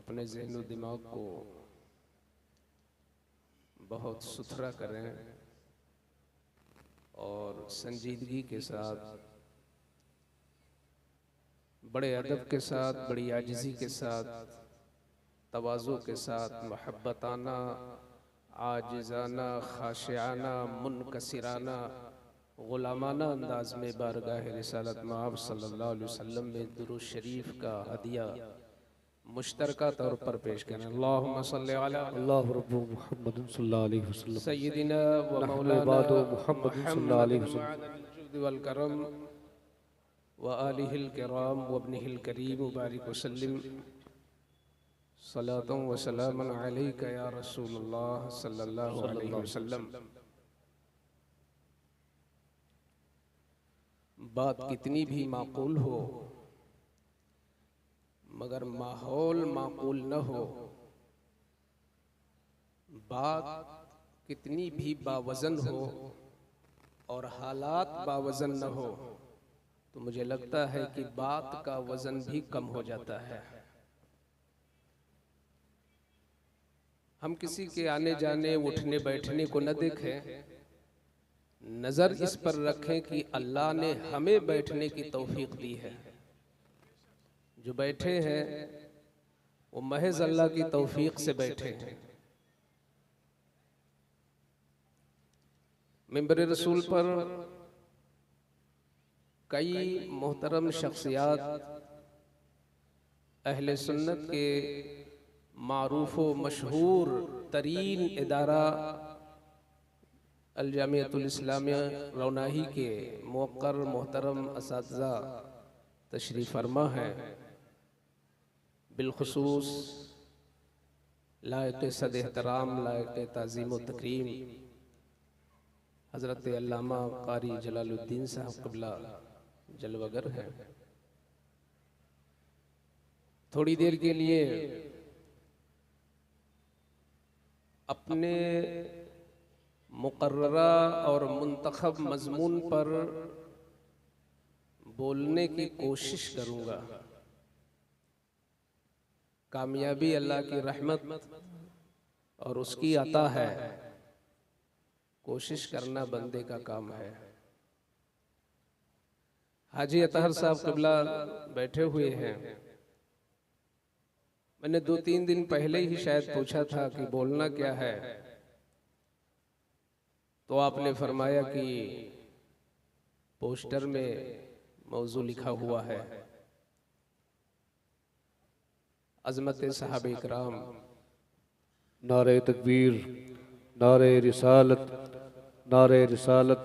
अपने ज़हन दिमाग को बहुत सुथरा करें और संजीदगी के साथ, बड़े अदब के साथ, बड़ी आजिज़ी के साथ, तवाज़ु के साथ, महब्बताना, आजिज़ाना, खाशियाना, मुनकसिराना, ग़ुलामाना अंदाज में बारगाह रिसालत मआब सल्लल्लाहु अलैहि वसल्लम में दुरूद शरीफ का हदिया मुश्तरका तौर पर पेश करें। अल्लाहुम्मा सल्लि अला अल्लाहु रब्बु मुहम्मद सल्लल्लाहु अलैहि वसल्लम सय्यिदिना व नहनु मौलाना इबादु मुहम्मद सल्लल्लाहु अलैहि मुहम्मदिन वसल्लम मअदनिल जुद वल करम व आलिहिल किराम व इब्निहिल करीम मुबारिक वसल्लिम सलातुन व सलामुन अलैका या रसूलुल्लाह सल्लल्लाहु अलैहि वसल्लम। बात कितनी भी माकूल हो मगर माहौल माकूल न हो, बात कितनी भी बावजन हो और हालात बावजन न हो, तो मुझे लगता है कि बात का वजन भी कम हो जाता है। हम किसी के आने जाने, उठने बैठने को न देखें, नज़र इस पर रखें कि अल्लाह ने हमें बैठने की तौफीक दी है। जो बैठे हैं वो महज अल्लाह की तौफीक से बैठे हैं। मिंबर रसूल पर कई मोहतरम शख्सियात अहले सुन्नत के मारूफ व मशहूर तरीन इदारा अल जामियतुल इस्लामिया रौनाही के मुवक्कर मोहतरम असातिज़ा तशरीफ़ फरमा है। बिलखुसूस लायक सद एहतराम, लायक ताज़ीम व तकरीम हज़रत अल्लामा क़ारी जलालुद्दीन साहब क़िबला जलवगर हैं। थोड़ी देर के लिए अपने मुकर्ररा और मुंतखब मज़मून पर बोलने की कोशिश करूँगा। कामयाबी अल्लाह की रहमत और उसकी अता है, कोशिश करना बंदे का काम है। हाजी अतहर साहब क़िबला बैठे हुए हैं। मैंने 2-3 दिन पहले ही शायद पूछा था कि बोलना क्या है, तो आपने फरमाया कि पोस्टर में मौजू लिखा हुआ है अज़मत सहाबे इकराम। नारे तकबीर, नारे रिसालत, नारे रिसालत,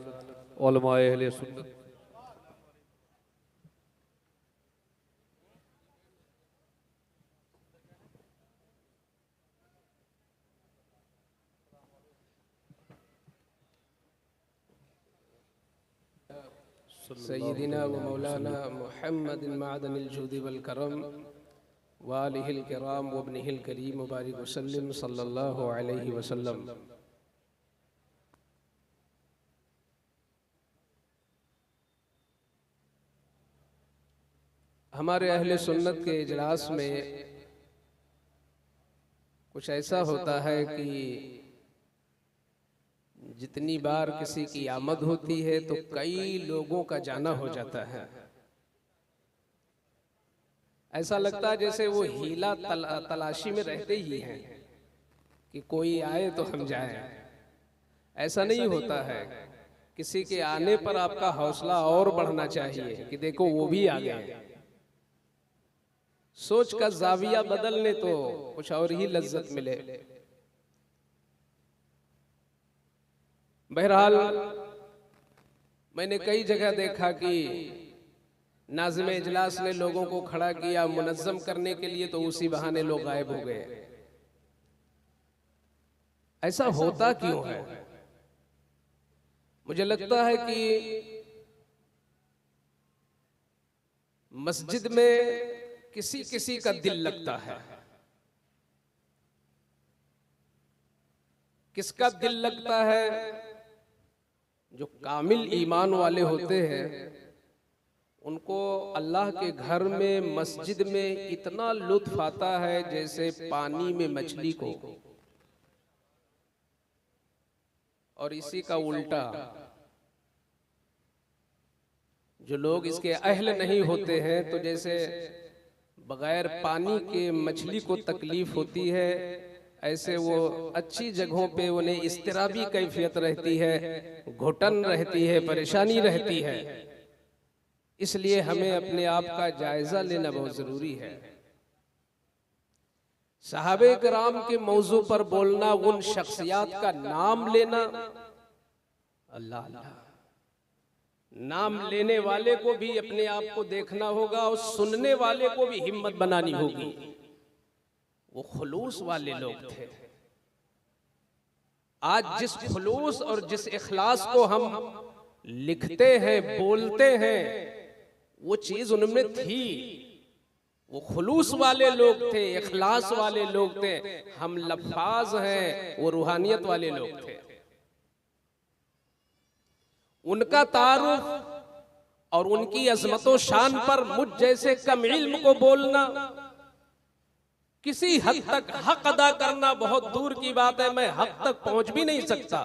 उलमाए अहले सुन्नत। सय्यिदिना व मौलाना मुहम्मदिन मअदनिल जुद वल करम व आलिहिल किराम व इब्निहिल करीम मुबारिक वसल्लम सल्लल्लाहु अलैहि वसल्लम। हमारे अहले सुन्नत के इजलास में कुछ ऐसा होता है कि जितनी बार किसी की आमद होती है तो कई लोगों का जाना हो जाता है। ऐसा लगता है जैसे वो हीला तलाशी में रहते ही हैं कि कोई आए तो हम जाएं। ऐसा नहीं होता है। किसी के आने पर आपका हौसला और बढ़ना चाहिए कि देखो वो भी आ गए। सोच का जाविया बदलने तो कुछ और ही लज्जत मिले। बहरहाल मैंने कई जगह देखा कि नाज़िम इजलास ने लोगों को खड़ा किया मुनज़्ज़म करने के लिए, तो उसी बहाने लोग गायब हो गए। ऐसा होता क्यों है? मुझे लगता है कि मस्जिद में किसी किसी का दिल लगता है। किसका दिल लगता है? जो कामिल ईमान वाले होते हैं उनको अल्लाह के घर में मस्जिद में इतना लुत्फ आता है जैसे पानी में मछली को, और इसी का उल्टा जो लोग इसके अहल नहीं होते हैं तो जैसे बगैर पानी के मछली को तकलीफ होती है, ऐसे वो अच्छी जगहों पे उन्हें इस्तिराबी कैफियत रहती है, घुटन रहती है, परेशानी रहती है। इसलिए हमें अपने आप का जायजा लेना बहुत जरूरी है। सहाबे किराम के मौजू पर बोलना, उन शख्सियात का नाम लेना, अल्लाह अल्लाह, नाम लेने वाले को भी अपने आप को देखना होगा और सुनने वाले को भी हिम्मत बनानी होगी। वो खुलूस वाले लोग थे। आज जिस खुलूस और जिस इखलास को हम लिखते हैं, बोलते हैं, वो चीज उनमें थी। वो खुलूस वाले लोग थे, इखलास वाले लोग थे। हम लफ्फाज हैं, वो रूहानियत वाले लोग थे। उनका तारुफ और उनकी अजमतो शान पर मुझ जैसे कम इल्म को बोलना, किसी हद तक हक अदा करना बहुत दूर की बात है। मैं हक तक पहुंच भी नहीं सकता,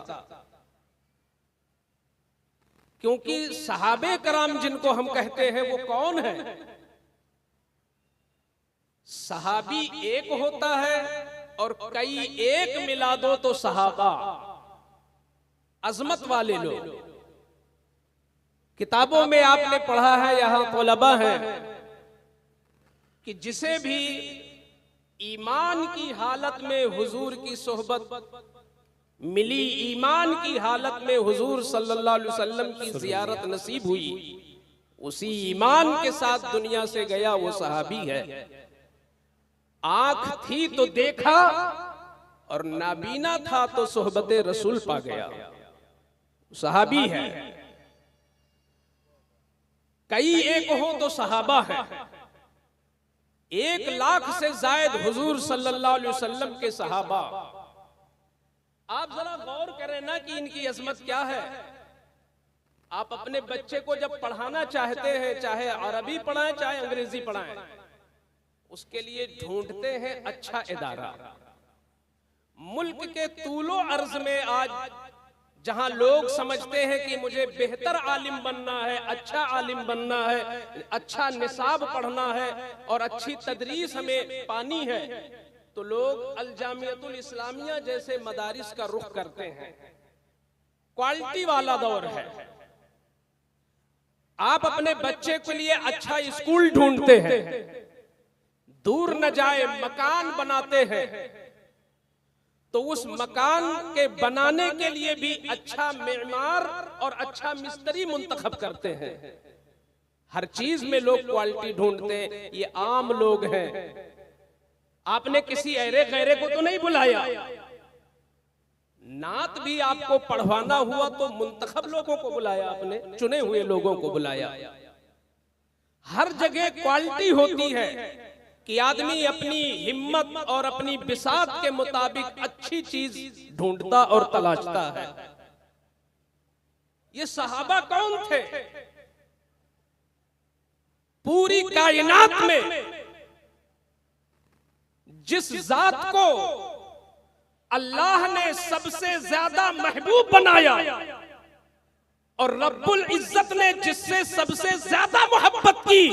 क्योंकि सहाबे कराम जिनको हम कहते हैं वो कौन है? सहाबी एक होता है और कई एक मिला दो तो सहाबा, अजमत वाले लोग। किताबों में आपने पढ़ा है, यहां तलबा है, कि जिसे भी ईमान की हालत में हुजूर की सोहबत मिली, ईमान की हालत में हुजूर सल्लल्लाहु अलैहि वसल्लम की जियारत नसीब हुई, उसी ईमान के साथ दुनिया से गया वो सहाबी है। आंख थी तो देखा और नाबीना था तो सोहबते रसूल पा गया, सहाबी है। कई एक हो तो सहाबा है। 1 लाख से जायद हुजूर सल्लल्लाहु अलैहि वसल्लम के सहाबा। आप जरा गौर करें ना कि इनकी अजमत क्या है। आप अपने बच्चे को जब पढ़ाना चाहते हैं, चाहे अरबी पढ़ाएं चाहे अंग्रेजी पढ़ाएं, उसके लिए ढूंढते हैं अच्छा इदारा। मुल्क के तूलो अर्ज में आज जहां लोग समझते हैं कि मुझे बेहतर आलिम बनना है, अच्छा आलिम बनना है, अच्छा निसाब पढ़ना है और अच्छी तदरीस हमें पानी है, तो लोग अल जामियतुल इस्लामिया जैसे मदारिस का रुख करते हैं। क्वालिटी वाला दौर है। आप अपने बच्चे के लिए अच्छा स्कूल ढूंढते हैं, दूर न जाए मकान बनाते हैं, तो उस मकान के बनाने के लिए भी अच्छा मेमार और अच्छा मिस्त्री मुंतखब करते हैं। हर चीज में लोग क्वालिटी ढूंढते हैं। ये आम लोग हैं। आपने किसी ऐरे गैरे को तो नहीं बुलाया। नात भी आपको पढ़वाना हुआ तो मुंतखब लोगों को बुलाया, आपने चुने हुए लोगों को बुलाया। हर जगह क्वालिटी होती है कि आदमी अपनी हिम्मत और अपनी बिसात के मुताबिक अच्छी चीज ढूंढता और तलाशता है। ये सहाबा कौन थे? पूरी कायनात में जिस जात को अल्लाह ने सबसे ज्यादा महबूब बनाया और रब्बुल इज्जत ने जिससे सबसे ज्यादा मोहब्बत की,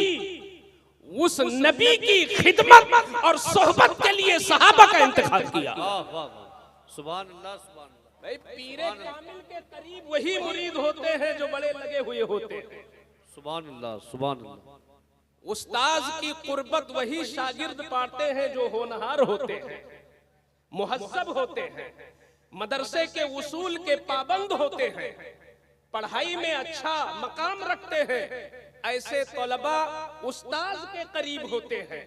उस नबी की खिदमत और सोहबत के लिए सहाबा का इंतखाब किया। सुभान अल्लाह, सुभान अल्लाह। भाई पीरे कामिल के करीब वही मुरीद होते हैं जो बड़े लगे हुए होते हैं। सुभान अल्लाह, सुभान अल्लाह। उस्ताज की कुर्बत वही शागिर्द पाते हैं जो होनहार होते हैं, मुहज्जब होते हैं, मदरसे के उसूल के पाबंद होते हैं, पढ़ाई में अच्छा मकाम रखते हैं। ऐसे तलबा उस्ताज के करीब होते हैं।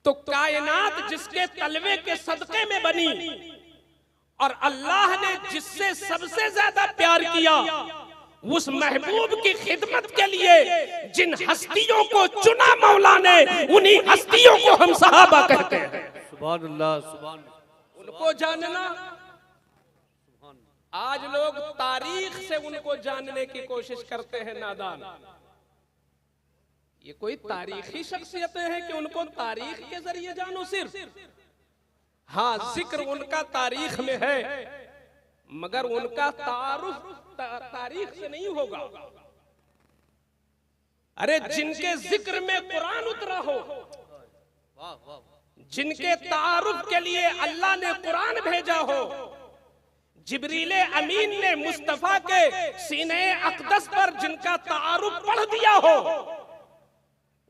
तो कायनात जिसके तलवे के सदके में बनी और अल्लाह ने जिससे सबसे ज्यादा प्यार किया, उस महबूब की खिदमत के लिए जिन हस्तियों को चुना मौला ने, उन्हीं हस्तियों को हम सहाबा कहते हैं। सुभान अल्लाह, सुभान। उनको जानना आज लोग तारीख से उनको जानने की कोशिश करते हैं, नादान। ये कोई तारीखी शख्सियतें हैं कि उनको तारीख के जरिए जानो सिर्फ? हाँ, जिक्र उनका तारीख में है, मगर उनका तारुफ तारीख से नहीं होगा। अरे जिनके जिक्र में कुरान उतरा हो, जिनके तारुफ के लिए अल्लाह ने कुरान भेजा हो, जिब्रील अमीन ने मुस्तफा के सीने अक़दस पर जिनका तारुफ पढ़ दिया हो,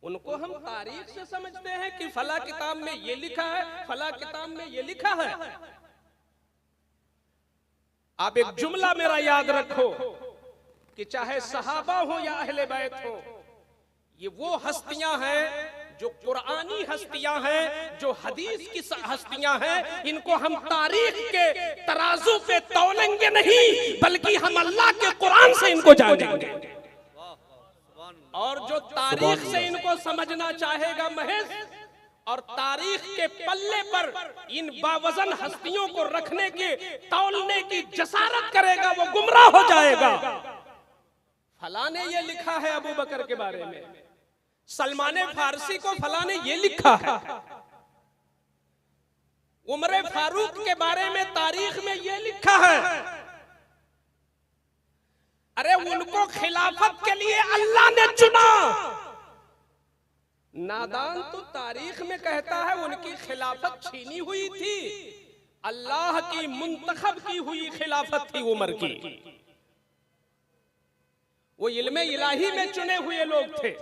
उनको हम तारीख से समझते हैं कि फला किताब में ये लिखा है, फला किताब में ये लिखा है। आप एक जुमला मेरा याद रखो कि चाहे सहाबा हो या अहले बैत हो, ये वो हस्तियां हैं जो कुरानी हस्तियां हैं, जो हदीस की हस्तियां हैं। इनको हम तारीख के तराजू पे तौलेंगे नहीं, बल्कि हम अल्लाह के कुरान से इनको जानेंगे। और जो तारीख से इनको समझना चाहेगा महज, और तारीख के पल्ले पर इन बावजन हस्तियों को रखने की, तौलने की जसारत करेगा, वो गुमराह हो जाएगा। फला ने ये लिखा है अबू बकर के बारे में, सलमान फारसी को फला ने ये लिखा है, उमर फारूक के बारे में तारीख में ये लिखा है। अरे उनको खिलाफत के लिए अल्लाह ने चुना। नादान तो तारीख में कहता है उनकी खिलाफत छीनी हुई थी, अल्लाह की मुंतखब की हुई खिलाफत थी उमर की। वो इल्मे इलाही में चुने हुए लोग थे,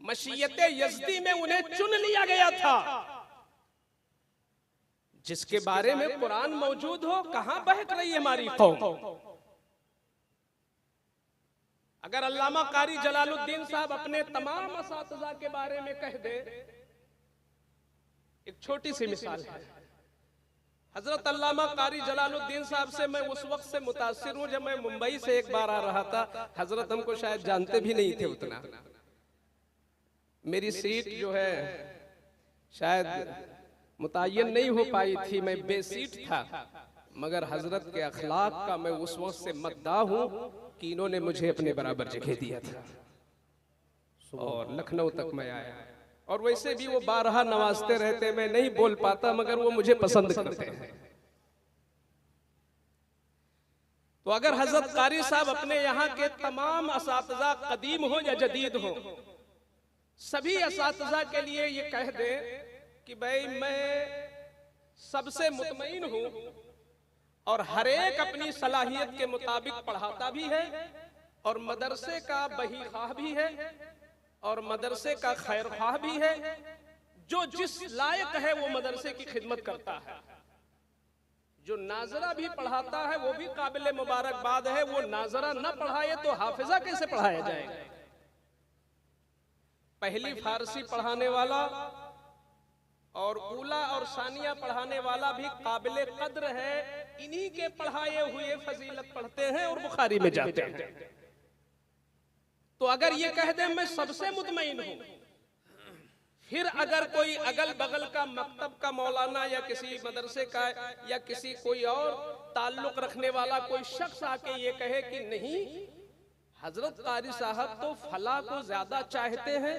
मशीयते यज़दी में उन्हें चुन लिया गया था। जिसके बारे में कुरान मौजूद हो, कहां बहक रही है हमारी कौम? अगर अल्लामा कारी जलालुद्दीन साहब अपने तमाम असातिज़ा के बारे में कह दे, एक छोटी सी मिसाल है। हजरत अल्लामा कारी जलालुद्दीन साहब से मैं उस वक्त से मुतासिर हूं जब मैं मुंबई से एक बार आ रहा था। हजरत हमको शायद जानते भी नहीं थे उतना। मेरी सीट जो है शायद मुतय्यन नहीं हो पाई थी, मैं बेसीट था, मगर हजरत के अखलाक का मैं उस वक्त से मद्दाह हूं कि इन्होंने मुझे अपने बराबर जगह दिया था और लखनऊ तक मैं आया। और वैसे भी वो बारहा नवाजते रहते, मैं नहीं बोल पाता, मगर वो मुझे पसंद करते हैं। तो अगर हजरत कारी साहब अपने यहाँ के तमाम असातिज़ा कदीम हो या जदीद हो, सभी असातिज़ा के लिए ये कह दे कि भाई मैं सबसे मुतमईन हूं और हर एक अपनी सलाहियत के मुताबिक पढ़ाता भी है, और मदरसे का बही ख्वाह भी है, और मदरसे का खैर ख्वाह भी है। जो जिस लायक है वो मदरसे की खिदमत करता है। जो नाजरा भी पढ़ाता है वो भी काबिल मुबारकबाद है। वो नाजरा न पढ़ाए तो हाफिजा कैसे पढ़ाया जाएगा? पहली फारसी पढ़ाने वाला और ऊला और सानिया पढ़ाने वाला भी काबिल कद्र है। इन्हीं के पढ़ाए हुए फजीलत पढ़ते हैं और बुखारी में जाते हैं। तो अगर ये कह दे मैं सबसे मुतमईन हूं, फिर अगर कोई अगल बगल का मकतब का मौलाना या किसी मदरसे का या किसी कोई और ताल्लुक रखने वाला कोई शख्स आके ये कहे कि नहीं, हजरत कारी साहब तो फला को ज्यादा चाहते हैं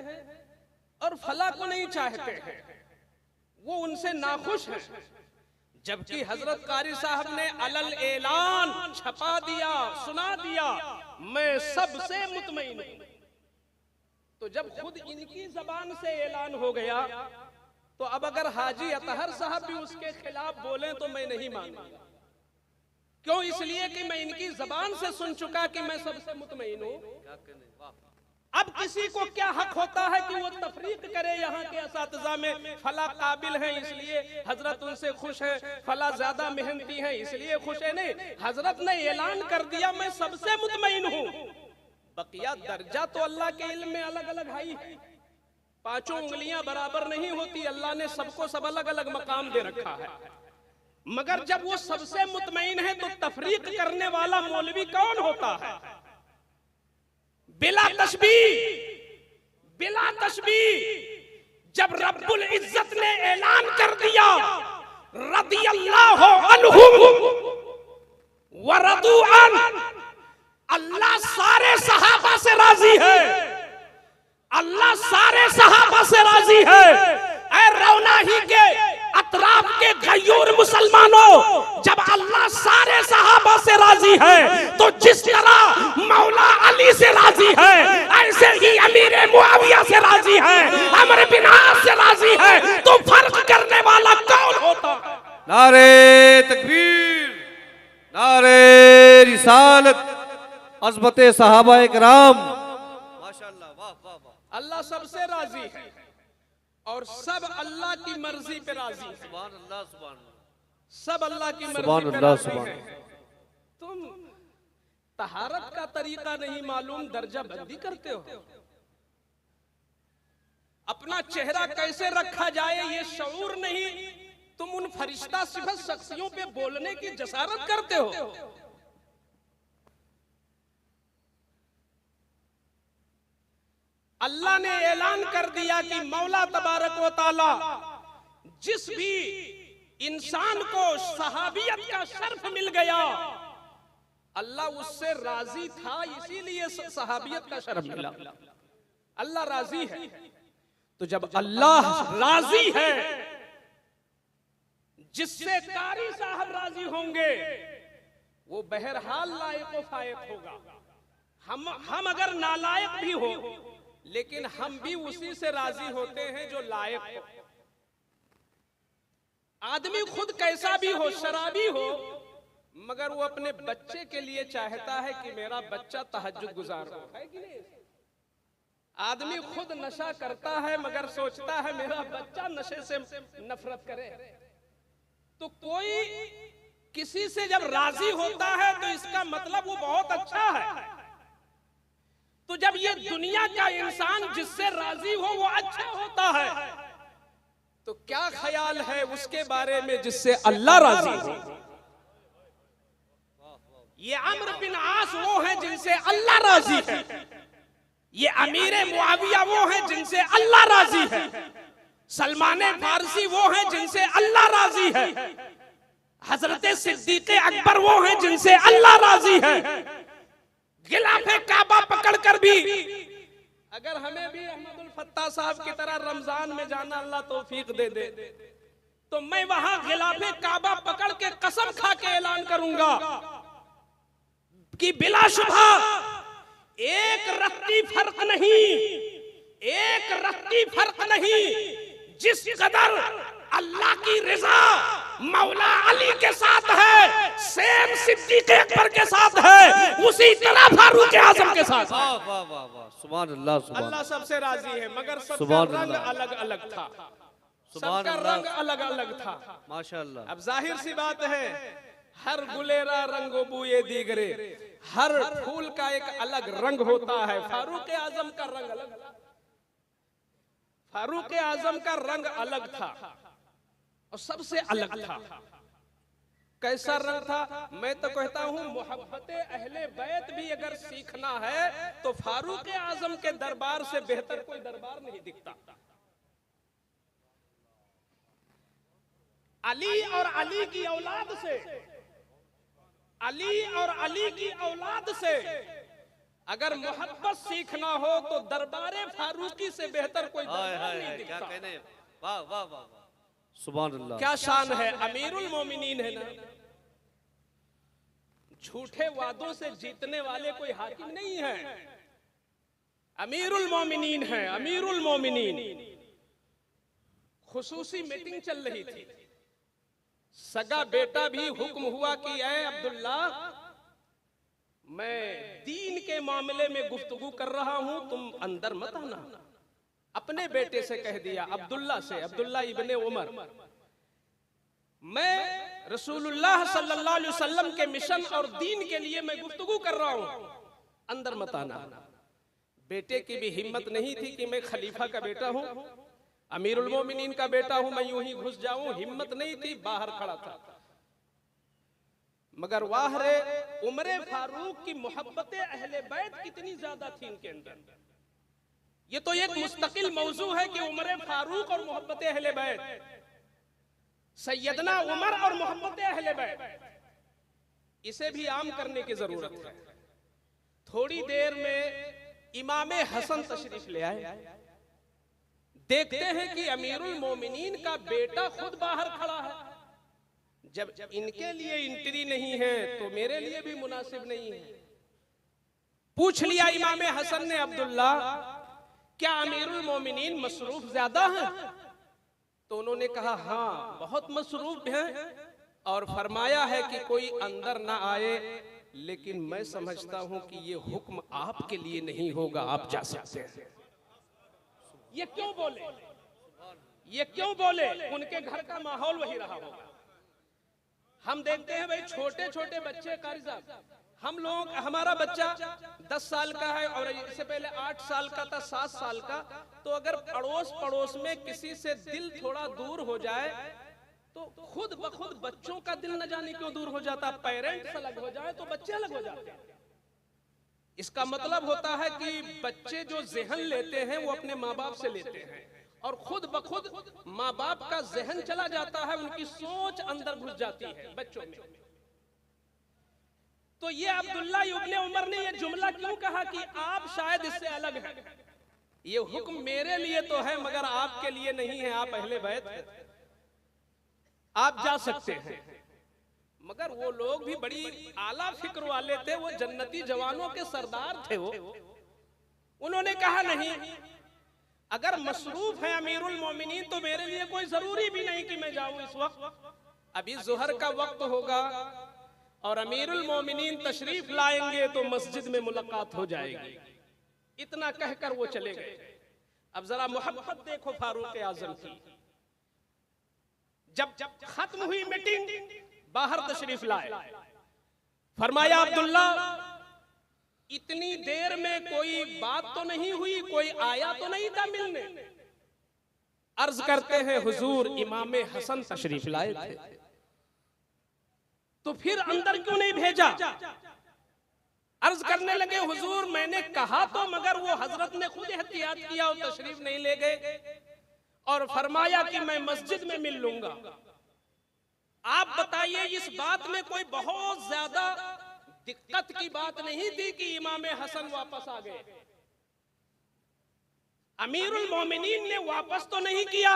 और फला को नहीं चाहते हैं, वो उनसे नाखुश है, जबकि हजरत कारी साहब ने अलल ऐलान छपा दिया, सुना दिया, मैं सबसे मुतमईन हूं। तो जब खुद इनकी जबान से ऐलान हो गया, तो अब अगर हाजी अतहर साहब भी उसके खिलाफ बोले तो मैं नहीं मानूंगा। क्यों? इसलिए कि मैं इनकी जबान से सुन चुका कि मैं सबसे मुतमईन हूं। अब किसी को क्या हक होता है कि वो तफरीक करे यहाँ के असातिज़ा में? फला काबिल हैं इसलिए हजरत उनसे खुश है, फला ज्यादा मेहनती हैं इसलिए खुश है। नहीं, हजरत ने ऐलान कर दिया मैं सबसे मुतमईन हूँ। बकिया दर्जा तो अल्लाह के इल्म में अलग अलग है, पांचों उंगलियां बराबर नहीं होती। अल्लाह ने सबको सब अलग अलग मकाम दे रखा है। मगर जब वो सबसे मुतमईन है तो तफरीक करने वाला मौलवी कौन होता है? बिला तशबीह जब रब्बुल इज्जत ने ऐलान कर दिया रदियल्लाहु अन्हुम, वरदू अन, अल्लाह सारे सहाबा से राजी है, अल्लाह सारे सहाबा से राजी है। ऐ रौनाही के अतराफ के गयूर मुसलमानों, जब अल्लाह सारे सहाबा से राजी है तो जिस तरह मौला अली से राजी है, ऐसे ही अमीर मुआविया से राजी है, अमर बिन आस से राजी है, तो फर्क करने वाला कौन होता है? नारे तकबीर, नारे रिसालत, अज़मते सहाबा इकराम, माशाअल्लाह, वाह वाह वाह। अल्लाह सबसे राजी है और सब अल्लाह की मर्जी पे राजी है। सुभान अल्लाह, सुभान अल्लाह, सब अल्लाह की मर्जी सुभान पे अल्लाह, राजी सुभान है। तुम तहारत का तरीका नहीं मालूम, दर्जा बंदी करते हो। अपना चेहरा कैसे रखा जाए ये शऊर नहीं, तुम उन फरिश्ता सिफत शख्सियों पे बोलने की जसारत करते हो। अल्लाह ने ऐलान कर दिया कि मौला तबारक व तआला जिस भी इंसान को सहाबियत का शर्फ मिल गया, अल्लाह उससे राजी था, इसीलिए सहाबियत का शर्फ मिला। अल्लाह राजी है, तो जब अल्लाह राजी है, जिससे कारी साहब राजी होंगे वो बहरहाल लायक व फायक होगा। हम अगर नालायक भी हो, लेकिन हम भी उसी से राजी होते हैं जो लायक हो। आदमी खुद कैसा भी हो, शराबी हो, मगर वो अपने बच्चे के लिए चाहता है कि मेरा बच्चा तहज्जुद गुजार हो, है कि नहीं? आदमी खुद नशा करता है मगर सोचता है मेरा बच्चा नशे से नफरत करे। तो कोई किसी से जब राजी होता है तो इसका मतलब वो बहुत अच्छा है। तो जब ये दुनिया का इंसान जिससे राजी हो वो अच्छा होता है, तो क्या ख्याल है उसके बारे में जिससे अल्लाह राजी हो? ये अम्र बिन आस वो है जिनसे अल्लाह राजी है, ये अमीर मुआविया वो है जिनसे अल्लाह राजी है, सलमान फारसी वो है जिनसे अल्लाह राजी है, हजरत सिद्दीक अकबर वो है जिनसे अल्लाह राजी है। गिलाफे काबा पकड़कर भी अगर हमें भी अहमदुल फत्ताह साहब की तरह रमजान में जाना अल्लाह तौफीक दे दे, तो मैं वहां गिलाफे काबा पकड़ के कसम खा के ऐलान करूंगा कि बिलाशुबहा एक रत्ती फर्क नहीं, एक रत्ती फर्क नहीं, जिस कदर अल्लाह की रिजा मौला अली के साथ है, सेम सिद्दीक अकबर के साथ है, उसी तरह फारूक आजम के साथ। वाह वाह वाह वाह, सुभान अल्लाह, सुभान अल्लाह सबसे राजी है, मगर सबका सुभान रंग अल्लाह। अलग अलग था, सुभान सबका अल्लाह। रंग अलग अलग था। माशाअल्लाह। अब जाहिर सी बात है, हर गुलेरा रंगो बुए दीगरे, हर फूल का एक अलग रंग होता है। फारूक आजम का रंग अलग था, फारूक आजम का रंग अलग था और सबसे अलग था। कैसा रंग था? मैं तो कहता हूं मोहब्बत अहले बैत भी अगर सीखना है तो फारूक आजम के दरबार से बेहतर कोई दरबार नहीं दिखता। अली और अली की औलाद से, अली और अली की औलाद से अगर मोहब्बत सीखना हो तो दरबारे फारूकी से बेहतर कोई दरबार नहीं दिखता। क्या कहने, वाह वाह वाह वाह, सुभान अल्लाह। क्या शान है, अमीरुल मोमिनीन है ना। झूठे वादों से जीतने वाले कोई हाकिम नहीं है, अमीरुल मोमिनीन है, अमीरुल मोमिनीन। खुसूसी मीटिंग चल रही थी, सगा बेटा भी हुक्म हुआ कि ऐ अब्दुल्ला, मैं दीन के मामले में गुफ्तगू कर रहा हूं, तुम अंदर मत आना। अपने बेटे से कह दिया, अब्दुल्ला से, अब्दुल्ला इब्ने उमर, मैं रसूलुल्लाह सल्लल्लाहु अलैहि वसल्लम के मिशन और दीन के लिए मैं गुफ्तगू कर रहा हूं, अंदर मत आना। बेटे की भी हिम्मत नहीं थी कि मैं खलीफा का बेटा हूं, अमीरुल मोमिनीन का बेटा हूं, मैं यूं ही घुस जाऊं, हिम्मत नहीं थी, बाहर खड़ा था। मगर वाह रे, उमरे फारूक की मोहब्बत अहले बैत कितनी ज्यादा थी इनके अंदर। ये तो एक मुस्तकिल मौजू है कि उमरे फारूक और मोहब्बत अहले बैत, सैयदना उमर और मोहब्बत अहले बैत, इसे भी आम करने की जरूरत है। थोड़ी देर में इमाम हसन तशरीफ ले आए। देखते हैं कि अमीरुल मोमिनीन का बेटा खुद बाहर खड़ा है। जब इनके लिए एंट्री नहीं है तो मेरे लिए भी मुनासिब नहीं है। पूछ लिया इमाम हसन ने, अब्दुल्ला क्या अमीरुल मोमिनीन मसरूफ ज्यादा हैं? तो उन्होंने कहा हाँ बहुत मसरूफ हैं, और फरमाया है कि कोई अंदर ना आए, लेकिन मैं समझता हूं कि ये हुक्म आपके लिए नहीं होगा, आप जा सकते हैं। ये क्यों बोले? ये क्यों बोले? उनके घर का माहौल वही रहा होगा। हम देखते हैं भाई छोटे छोटे बच्चे, कारी साहब, हम लोग, हमारा बच्चा 10 साल का है और इससे पहले 8 साल का था, 7 साल का, तो अगर अड़ोस पड़ोस में किसी से दिल थोड़ा दूर हो जाए तो खुद ब खुद बच्चों का दिल न जाने क्यों दूर हो जाता। पेरेंट्स अलग हो जाए तो बच्चे अलग हो जाते हैं। इसका मतलब होता है कि बच्चे जो ज़हन लेते हैं वो अपने माँ बाप से लेते हैं, और खुद ब खुद माँ बाप का ज़हन चला जाता है, उनकी सोच अंदर घुस जाती है बच्चों में। तो ये अब्दुल्ला इब्ने उमर ने ये जुमला क्यों कहा कि आप शायद इससे अलग हैं? ये हुक्म मेरे लिए तो है मगर आपके लिए नहीं है, आप अहले बैत हैं, आप जा सकते हैं। मगर वो लोग भी बड़ी आला फिक्र वाले थे, वो जन्नती जवानों के सरदार थे। वो उन्होंने कहा नहीं, अगर मसरूफ है अमीरुल मोमिनीन तो मेरे लिए कोई जरूरी भी नहीं कि मैं जाऊं इस वक्त। अभी जोहर का वक्त होगा और अमीरुल मोमिनीन तशरीफ लाएंगे तो मस्जिद में मुलाकात हो जाएगी। इतना कहकर वो चले गए। अब जरा मोहब्बत देखो फारूक आजम की। जब खत्म हुई मीटिंग, बाहर तशरीफ लाए, फरमाया अब्दुल्ला इतनी देर में कोई बात तो नहीं हुई, कोई आया तो नहीं था मिलने? अर्ज करते हैं हुजूर इमाम हसन तशरीफ लाए थे। तो फिर अंदर क्यों नहीं भेजा? अर्ज करने लगे हुजूर मैंने कहा तो, मगर वो हजरत ने खुद एहतियात किया और तशरीफ नहीं ले गए, और फरमाया कि मैं मस्जिद में मिल लूंगा। आप बताइए इस बात में कोई बहुत ज्यादा दिक्कत की बात नहीं थी कि इमाम हसन वापस आ गए। अमीरुल मोमिनीन ने वापस तो नहीं किया,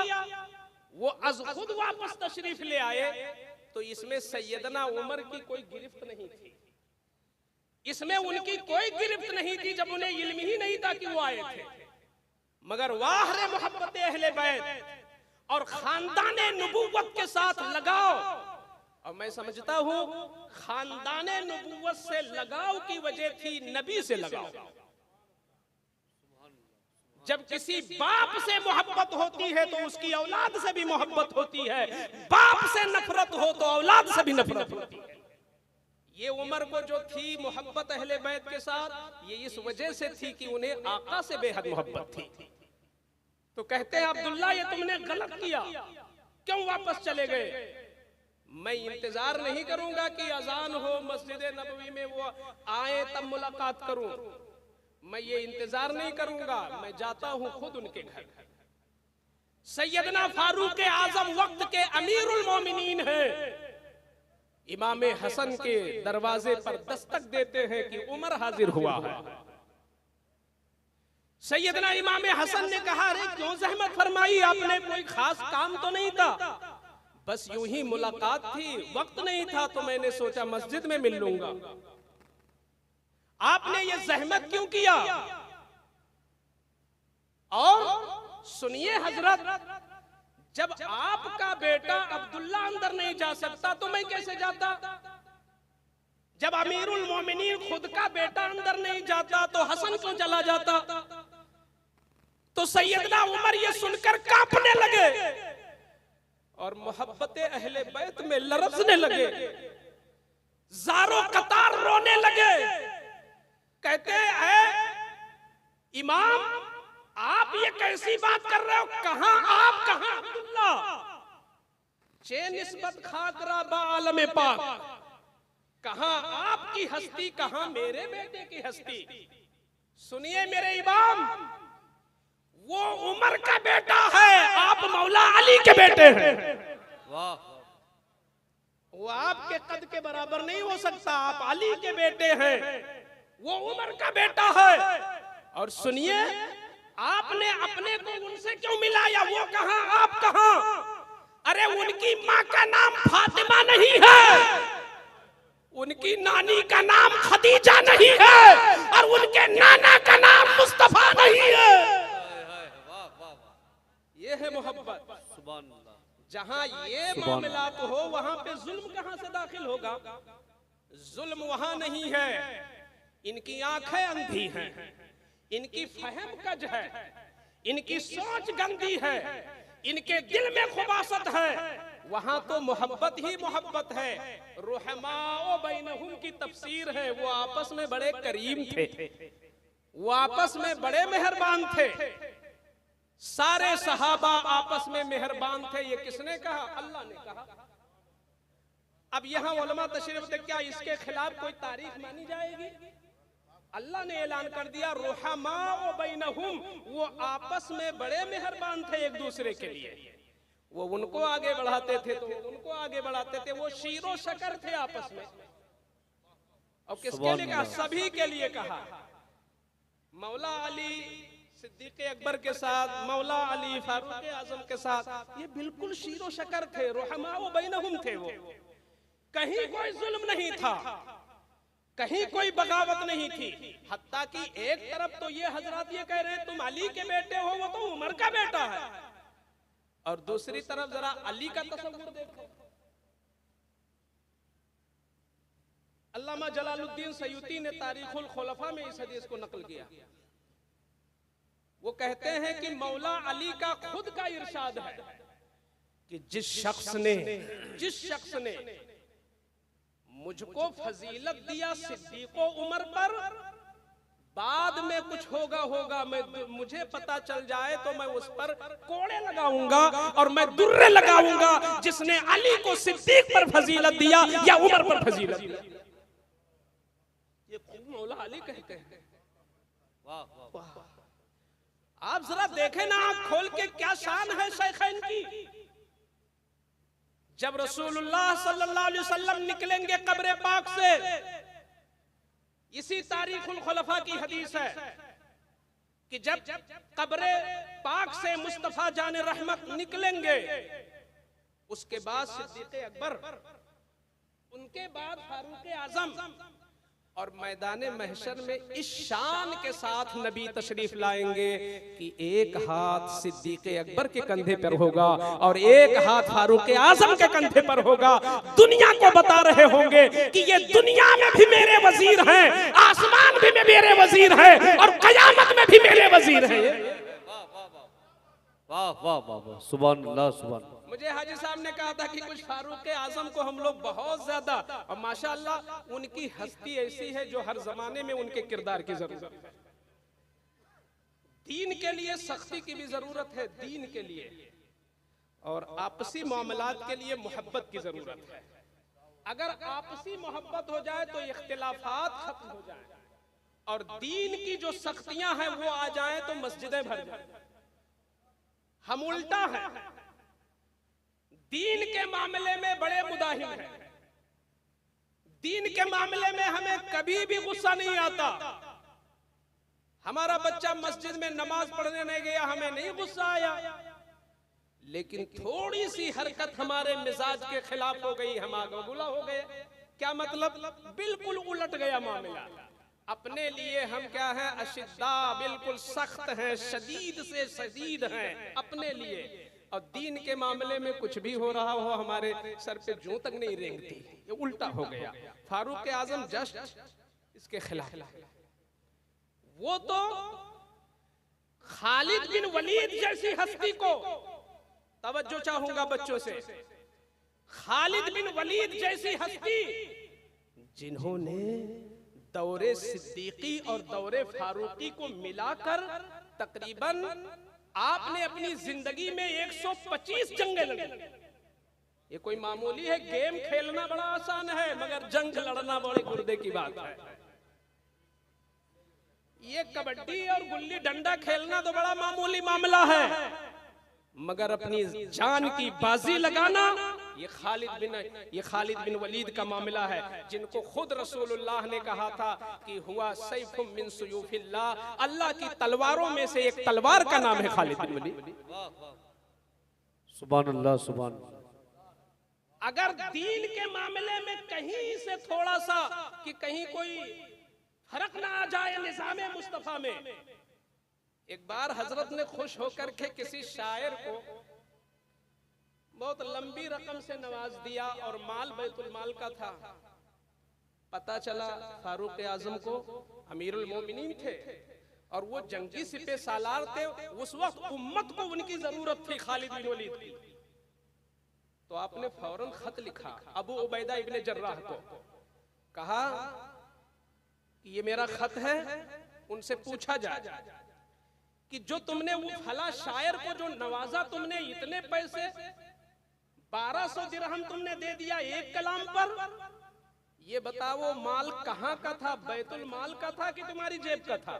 वो अज खुद वापस तशरीफ ले आए। तो इसमें सैयदना उमर की कोई गिरफ्त नहीं थी, इसमें उनकी कोई गिरफ्त नहीं थी, जब उन्हें इल्म ही नहीं था कि वो आए थे। मगर वाह रे मोहब्बत अहले बैत और खानदान नबूवत के साथ लगाओ। और मैं समझता हूं खानदान नबूवत से लगाव की वजह थी नबी से लगाव। जब किसी बाप से मोहब्बत होती है तो उसकी औलाद से भी मोहब्बत होती है, बाप से नफरत हो तो औलाद से भी नफरत होती है। ये उमर को जो थी मोहब्बत अहले बैत के साथ, ये इस वजह से थी कि उन्हें आका से बेहद मोहब्बत थी। तो कहते हैं अब्दुल्ला ये तुमने गलत किया, क्यों वापस चले गए? मैं इंतजार नहीं करूंगा कि अजान हो मस्जिद नबवी में वो आए तब मुलाकात करूं, मैं ये इंतजार नहीं करूंगा, मैं जाता हूं खुद उनके घर। सैयदना फारूक आजम वक्त के अमीरुल मोमिनीन हैं, इमाम हसन के दरवाजे पर दस्तक देते हैं कि उमर हाजिर हुआ है। सैयदना इमाम हसन ने कहा अरे क्यों जहमत फरमाई आपने, कोई खास काम तो नहीं था, बस यूं ही मुलाकात थी, वक्त नहीं था तो मैंने सोचा मस्जिद में मिल लूंगा। आपने ये जहमत क्यों किया? और सुनिए हजरत, जब आपका बेटा अब्दुल्ला अंदर नहीं जा सकता तो मैं कैसे जाता? जब अमीरुल मोमिनीन खुद का बेटा अंदर नहीं जाता तो हसन क्यों चला जाता? तो सैयदना उमर ये सुनकर कांपने लगे और मोहब्बत अहले बैत में लरजने लगे, ज़ारो कतार रोने लगे। कहते हैं इमाम आप ये कैसी बात कर रहे हो, कहां आप कहां अब्दुल्ला? चे निस्बत खाकरा बालम पाक, कहां आपकी हस्ती, कहां मेरे बेटे की हस्ती? सुनिए मेरे इमाम, वो उमर का बेटा है, आप मौला अली के बेटे हैं। वाह, वो आपके कद के बराबर नहीं हो सकता। आप अली के बेटे हैं, वो उमर का बेटा है। और सुनिए, आपने अपने को उनसे क्यों मिलाया? वो कहां, आप कहां? अरे उनकी माँ का नाम फातिमा नहीं है, उनकी नानी का नाम खदीजा नहीं है, और उनके नाना का नाम मुस्तफा नहीं है। वाह वाह वाह, ये है मोहब्बत। सुभान अल्लाह। जहां ये मामलात हो वहां पे जुल्म कहां से दाखिल होगा? जुल्म वहां नहीं है। इनकी आंखें अंधी हैं, इनकी फहम कज है, इनकी सोच गंदी है, इनके दिल में खुबासत है। वहां तो मोहब्बत ही मोहब्बत है। रुहमाओ बैनहुम की तफसीर है, वो आपस में बड़े करीम थे, वो आपस में बड़े मेहरबान थे। सारे सहाबा आपस में मेहरबान थे। ये किसने कहा? अल्लाह ने कहा। अब यहां उलमा तशरीफ दे, क्या इसके खिलाफ कोई तारीख मानी जाएगी? अल्लाह ने ऐलान कर दिया रुहमाओ बैनहुम, वो आपस में बड़े मेहरबान थे एक दूसरे के लिए। वो उनको आगे बढ़ाते थे तो उनको आगे बढ़ाते थे। वो शीरो शकर थे आपस में। और किसके लिए कहा? सभी के लिए कहा। मौला अली सिद्दीक अकबर के साथ, मौला अली फारूक आजम के साथ ये बिल्कुल शीरो शकर थे, रुहमाओ बैनहुम थे। वो कहीं कोई जुल्म नहीं था, कहीं कोई बगावत नहीं थी। हत्ता कि एक तरफ तो ये हजरत ये कह रहे हैं तुम अली के बेटे हो, वो तो उमर का बेटा है, और दूसरी तरफ जरा अली का तस्वीर देखो। अल्लामा जलालुद्दीन सयूती ने तारीखुल खुलफा में इस हदीस को नकल किया। वो कहते हैं कि मौला अली का खुद का इरशाद है कि जिस शख्स ने मुझको फजीलत दिया सिद्दीको उमर पर, बाद में कुछ होगा मुझे पता चल जाए तो मैं उस पर कोड़े लगाऊंगा और मैं दुर्रे लगाऊंगा जिसने अली को सिद्दीक पर फजीलत दिया या उमर पर फजीलत दिया। ये खुद मौला अली कहते हैं। वाह वाह, आप जरा देखें ना, आंख खोल के, क्या शान है शेखैन की। जब रसूलुल्लाह सल्लल्लाहु अलैहि वसल्लम निकलेंगे कब्र पाक से, इसी तारीखुल खुलफा की हदीस है कि जब कब्र पाक से मुस्तफा जाने रहमत निकलेंगे, उसके बाद सिद्दीक अकबर, उनके बाद फारूक आजम, और मैदान महशर में इस शान के साथ नबी तशरीफ लाएंगे कि एक हाथ सिद्दीक अकबर के कंधे पर होगा और एक हाथ फारूक आजम के कंधे पर होगा। दुनिया को बता रहे होंगे कि ये दुनिया में भी मेरे वजीर हैं, आसमान भी में मेरे वजीर हैं, और कयामत में भी मेरे वजीर हैं। वाह वाह वाह वाह, सुभान अल्लाह सुभान। मुझे हाजी साहब ने कहा था कि कुछ फारूक आजम को हम लोग बहुत ज्यादा, और माशाअल्लाह उनकी हस्ती ऐसी है जो हर जमाने में उनके किरदार की जरूरत है। दीन के लिए सख्ती की भी जरूरत है, दीन के लिए, और आपसी मामलात के लिए मोहब्बत की जरूरत है। अगर आपसी मोहब्बत हो जाए तो इख्तिलाफात खत्म हो जाए, और दीन की जो सख्तियां हैं वो आ जाए तो मस्जिदें भर जाए। हम उल्टा है, दीन के मामले में बड़े मुदाहिम हैं। दीन के मामले में हमें कभी भी गुस्सा नहीं आता। हमारा बच्चा मस्जिद में नमाज पढ़ने नहीं गया, हमें नहीं गुस्सा आया, लेकिन थोड़ी सी हरकत हमारे मिजाज के खिलाफ हो गई, हम आगबुला हो गए। क्या मतलब? बिल्कुल उलट गया मामला। अपने लिए हम क्या हैं? अशिद्दा, बिल्कुल सख्त हैं, शदीद से शदीद हैं अपने लिए, और दीन के मामले में कुछ भी हो रहा हो हमारे सर पे जूं तक नहीं रेंगती। ये उल्टा हो गया। फारूक आजम जस्ट इसके खिलाफ। वो तो खालिद बिन वलीद जैसी हस्ती को, तवज्जो चाहूंगा बच्चों से, खालिद बिन वलीद जैसी हस्ती जिन्होंने दौरे सिद्दीकी और दौरे फारूकी को मिलाकर तकरीबन आपने अपनी जिंदगी में 125 जंगें लड़ी। ये कोई मामूली है? गेम खेलना बड़ा आसान है, मगर जंग लड़ना बड़े गुर्दे की बात है। ये कबड्डी और गुल्ली डंडा खेलना तो बड़ा मामूली मामला है, मगर अपनी जान की बाजी लगाना ये खालिद बिन वलीद का मामला है, जिनको खुद रसूलुल्लाह ने कहा था कि हुआ सैफुम मिन सुयूफिल्लाह, अल्लाह की तलवारों में से एक तलवार का नाम है खालिद बिन वलीद। सुभान अल्लाह, सुभान अल्लाह। अगर दीन के मामले में कहीं से थोड़ा सा कि कहीं कोई फर्क ना आ जाए निज़ाम मुस्तफा में, एक बार हजरत ने खुश होकर के किसी शायर को बहुत लंबी रकम से नवाज दिया और माल बैतुल माल का था। पता चला फारूक आजम को, अमीरुल मोमिनीन थे और वो जंगी सिपे सालार थे, उस वक्त उम्मत को उनकी जरूरत थी खालिद बिन वलीद की। तो आपने फौरन खत लिखा अबू उबैदा इब्ने जर्राह को, कहा कि ये मेरा खत है, उनसे पूछा जाए कि जो तुमने वो फला शायर को जो नवाजा, तुमने इतने पैसे 1200 दिरहम तुमने दे दिया एक कलाम पर, ये बताओ माल कहाँ का था, बैतुल माल का था कि तुम्हारी जेब का था?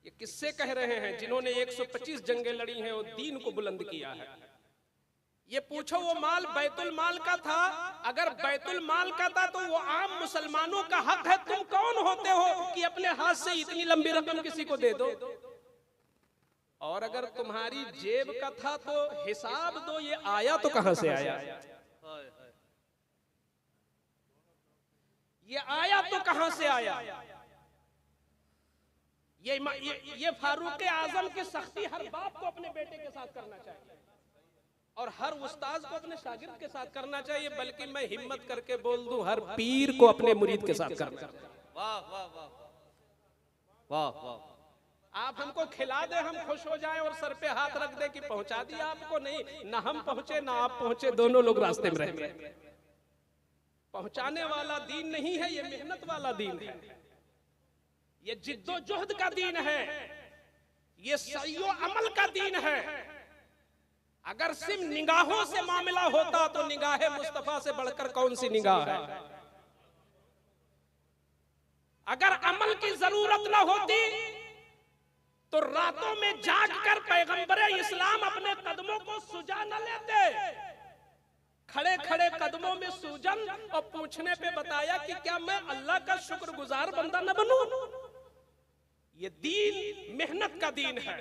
ये किससे कह रहे हैं जिन्होंने 125 जंगें लड़ी हैं और दीन को बुलंद किया है। ये पूछो वो माल बैतुल माल का था? अगर बैतुल माल का था तो वो आम मुसलमानों का हक है, तुम कौन होते हो कि अपने हाथ से इतनी लंबी रकम किसी को दे दो? और अगर तुम्हारी जेब का था तो हिसाब दो, ये आया तो कहां से आया? ये आया तो कहां से आया? ये फारूक आजम की सख्ती हर बाप को अपने बेटे के साथ करना चाहिए और हर उस्ताद को अपने शागिर्द के साथ करना चाहिए, बल्कि मैं हिम्मत करके बोल दूं हर पीर को अपने मुरीद के साथ करना चाहिए। वाह वाह वाह वाह वाह। आप हमको खिला दे, हम खुश हो जाएं और सर पे हाथ रख दे कि पहुंचा दिया आपको, नहीं, ना हम पहुंचे ना आप पहुंचे, दोनों लोग रास्ते में रह गए। पहुंचाने वाला दीन नहीं है, ये मेहनत वाला दीन है, ये जिद्दोजहद का दीन है, ये सईयो अमल का दीन है। अगर सिर्फ निगाहों से मामला होता तो निगाहे मुस्तफा से बढ़कर कौन सी निगाह है? अगर अमल की जरूरत न होती तो रातों में जागकर पैगंबर इस्लाम अपने कदमों को सुजा न लेते। खड़े खड़े कदमों में सूजन और पूछने पे बताया कि क्या मैं अल्लाह का शुक्रगुजार बंदा न बनूं? ये दीन मेहनत का दीन है।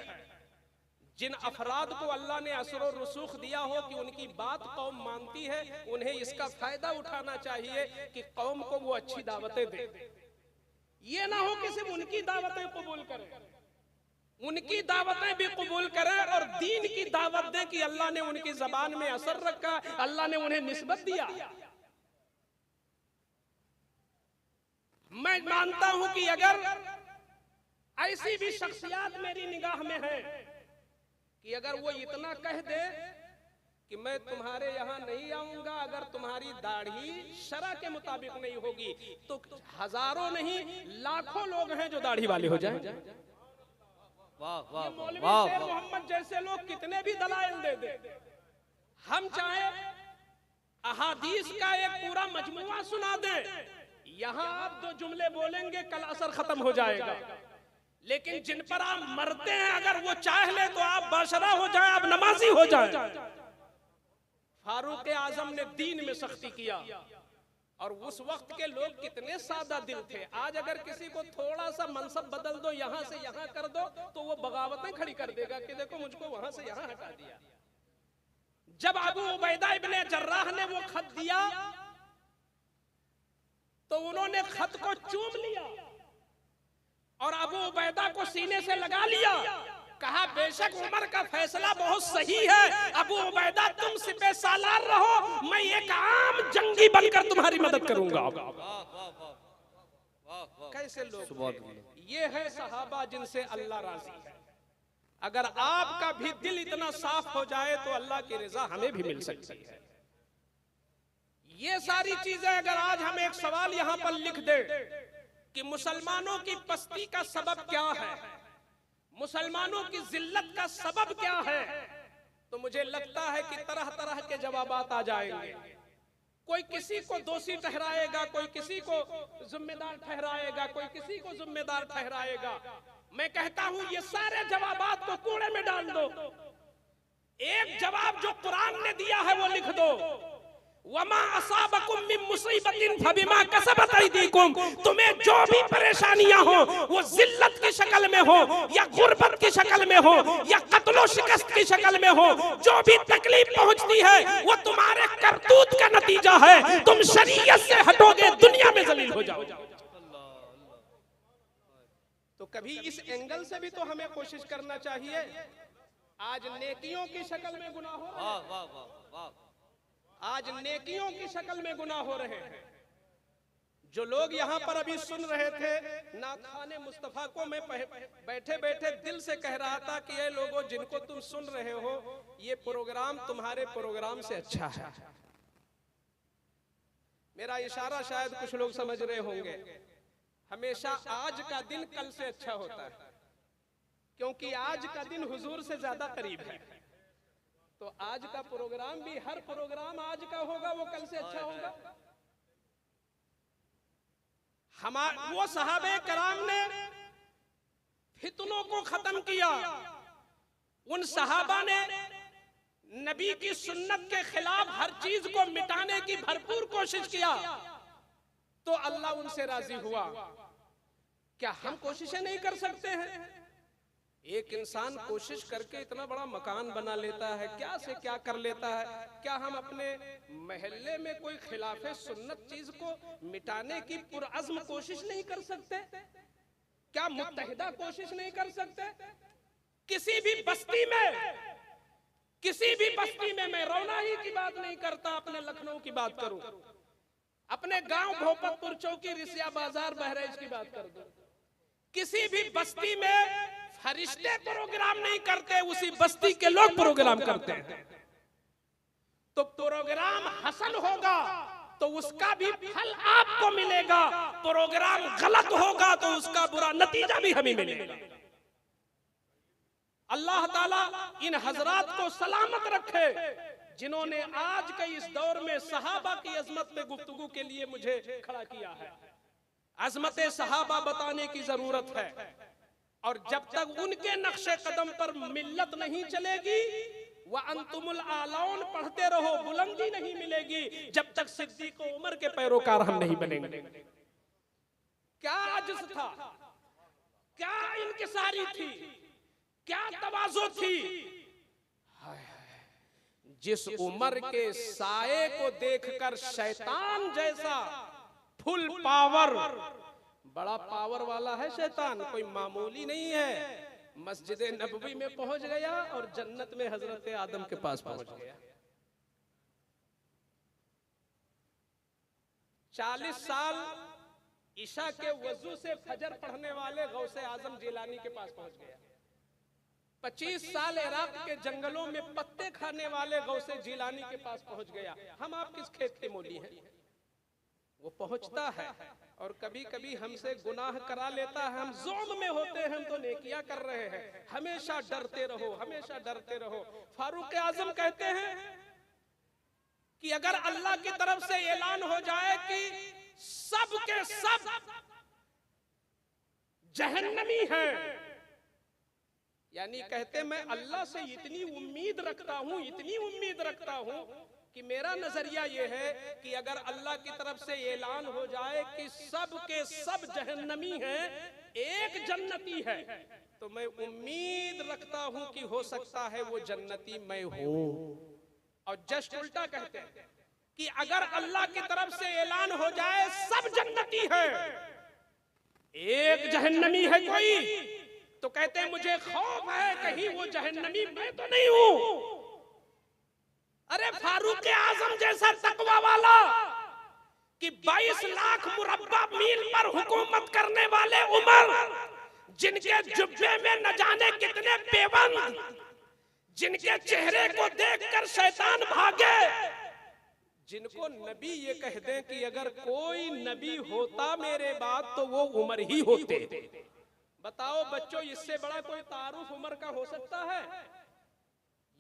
जिन अफराद को अल्लाह ने असर और रसूख दिया हो कि उनकी बात कौम मानती है, उन्हें इसका फायदा उठाना चाहिए कि कौम को वो अच्छी दावतें दे। ये ना हो कि सिर्फ उनकी दावतें कबूल करें, उनकी दावतें भी कबूल करें और दीन की दावत दें कि अल्लाह ने उनकी जबान में असर रखा, अल्लाह ने उन्हें निस्बत दिया। मैं मानता हूं कि अगर ऐसी भी शख्सियत मेरी निगाह में है कि अगर वो इतना कह दे कि मैं तुम्हारे यहाँ नहीं आऊंगा अगर तुम्हारी दाढ़ी शरा के मुताबिक नहीं होगी, तो हजारों नहीं लाखों लोग हैं जो दाढ़ी वाले हो जाएं। वाह वाह ये मौलवी वाह शेर वाह। मोहम्मद जैसे लोग कितने भी दलाइल दे दे, हम चाहे अहादीस का एक पूरा मजमुआ सुना दें, यहाँ आप 2 जुमले बोलेंगे कल असर खत्म हो जाएगा, लेकिन जिन पर आप मरते हैं अगर वो चाह ले तो आप बाशरा हो जाए, आप नमाजी हो जाए। फारूक आजम ने दीन में सख्ती किया और उस वक्त के लोग कितने सादा दिल थे। आज अगर किसी को थोड़ा सा मनसब बदल दो, यहाँ से यहाँ कर दो, तो वो बगावतें खड़ी कर देगा कि देखो मुझको वहां से यहाँ हटा दिया। जब अबू उबैदा इब्ने जर्राह ने वो खत दिया तो उन्होंने खत को चूम लिया और अबू उबैदा को सीने से लगा लिया, कहा बेशक उमर का फैसला बहुत सही है, अबू उबैदा तुम सिपह सालार रहो, मैं एक आम जंगी बनकर तुम्हारी मदद करूंगा। कैसे लोग, ये है सहाबा जिनसे अल्लाह राजी है। अगर आपका भी दिल इतना साफ हो जाए तो अल्लाह की रजा हमें भी मिल सकती है। ये सारी चीजें अगर आज हम एक सवाल यहाँ पर लिख दे कि मुसलमानों की पस्ती का सबब क्या है, मुसलमानों की जिल्लत का सबब क्या है, तो मुझे लगता है कि तरह तरह के जवाबात आ जाएंगे। कोई किसी को दोषी ठहराएगा, कोई किसी को जिम्मेदार ठहराएगा, कोई किसी को जिम्मेदार ठहराएगा। मैं कहता हूं ये सारे जवाबात को कूड़े में डाल दो, एक जवाब जो कुरान ने दिया है वो लिख दो, वमा असाबकुम मिन मुसीबतिन फबिमा कसबत अयदीकुम, तुम्हें जो भी परेशानियां हो वो जिल्लत की शक्ल में हो या गुर्बत की शक्ल में हो या कत्लो शिकस्त की शक्ल में हो, जो भी तकलीफ पहुंचती है वो तुम्हारे करतूत का नतीजा है। तुम शरीयत से हटोगे, दुनिया में जलील हो जाओगे। तो कभी इस एंगल से भी तो हमें कोशिश करना चाहिए। आज नेकियों की शक्ल में गुनाह हो रहे हैं, वाह वाह वाह, आज नेकियों की शक्ल में गुनाह हो रहे हैं। जो लोग यहाँ पर अभी सुन रहे थे, नाथाने मुस्तफा को मैं बैठे बैठे दिल से कह रहा था कि ये लोगों जिनको तुम सुन रहे हो, ये प्रोग्राम तुम्हारे प्रोग्राम से अच्छा है। मेरा इशारा शायद कुछ लोग समझ रहे होंगे। हमेशा आज का दिन कल से अच्छा होता है, क्योंकि आज का दिन हुजूर से ज्यादा करीब है। तो आज का प्रोग्राम भी, हर प्रोग्राम आज का होगा वो कल से अच्छा होगा। वो सहाबे कराम ने फितनों को खत्म किया। उन सहाबा ने नबी की सुन्नत के खिलाफ हर चीज को मिटाने की भरपूर कोशिश किया, तो अल्लाह उनसे राजी हुआ। क्या हम कोशिशें नहीं कर सकते हैं? एक इंसान कोशिश करके इतना बड़ा मकान बना लेता है, क्या से क्या कर लेता है। क्या हम अपने महल्ले में कोई खिलाफे सुन्नत चीज को मिटाने की पुरअज़्म कोशिश नहीं कर सकते? क्या मुत्तहिदा कोशिश नहीं कर सकते? किसी भी बस्ती में मैं रौनाही की बात नहीं करता, अपने लखनऊ की बात करूं, अपने गांव भोपतपुर चौकी रिसिया बाजार बहराइच की बात कर दूं, किसी भी बस्ती में फरिश्ते प्रोग्राम नहीं करते, उसी बस्ती के लोग प्रोग्राम करते हैं। तो प्रोग्राम हसन होगा तो उसका भी फल आपको मिलेगा, प्रोग्राम गलत होगा तो उसका बुरा नतीजा भी हमें मिलेगा। अल्लाह ताला इन हजरात को सलामत रखे, जिन्होंने आज के इस दौर में सहाबा की अजमत पे गुफ्तगू के लिए मुझे खड़ा किया है। अजमत सहाबा बताने की जरूरत है, और जब तक उनके नक्शे कदम पर मिल्लत नहीं चलेगी, वह अंतुमुल आलौन पढ़ते रहो, बुलंदी नहीं मिलेगी जब तक सिद्दीक उमर के पैरोकार हम नहीं बनेंगे। क्या अज्ज था, क्या इनकिसारी थी, क्या तवाज़ो थी। जिस उमर के साये को देखकर शैतान जैसा फुल पावर, बड़ा पावर वाला है शैतान, कोई मामूली नहीं है। मस्जिद नबवी में पहुंच गया और जन्नत में हजरत आदम के पास पहुंच गया। 40 साल ईशा के वजू से फजर पढ़ने वाले गौसे आजम जिलानी के पास पहुंच गया। 25 साल इराक के जंगलों में पत्ते खाने वाले गौसे जिलानी के पास पहुंच गया। हम आप किस खेत के मोली हैं? वो पहुंचता है और कभी कभी हमसे गुनाह करा लेता है। हम ज़ोम में होते हैं, हम तो नेकियां कर रहे हैं। हमेशा डरते रहो, हमेशा डरते रहो। फारूक आजम कहते हैं कि अगर अल्लाह की तरफ से ऐलान हो जाए कि सब के सब जहन्नमी हैं, यानी कहते मैं अल्लाह से इतनी उम्मीद रखता हूं कि मेरा नजरिया यह है कि अगर अल्लाह की तरफ से ऐलान हो जाए कि सब के सब जहन्नमी हैं, एक जन्नती है, तो मैं उम्मीद रखता हूं कि हो सकता है वो जन्नती मैं हूं। और जस्ट उल्टा कहते हैं कि अगर अल्लाह की तरफ से ऐलान हो जाए सब जन्नती है, एक जहन्नमी है कोई, तो कहते हैं मुझे खौफ है कहीं वो जहन्नमी मैं तो नहीं हूं। अरे फारूक आजम जैसा तकवा वाला कि 22 लाख मुरब्बा मील पर हुकूमत करने वाले उमर, जिनके जुब्बे में न जाने कितने पेबंद, जिनके चेहरे को देखकर शैतान भागे, जिनको नबी ये कह दें कि अगर कोई नबी होता मेरे बाद तो वो उमर ही होते। बताओ बच्चों, इससे बड़ा कोई तारुफ उमर का हो सकता है?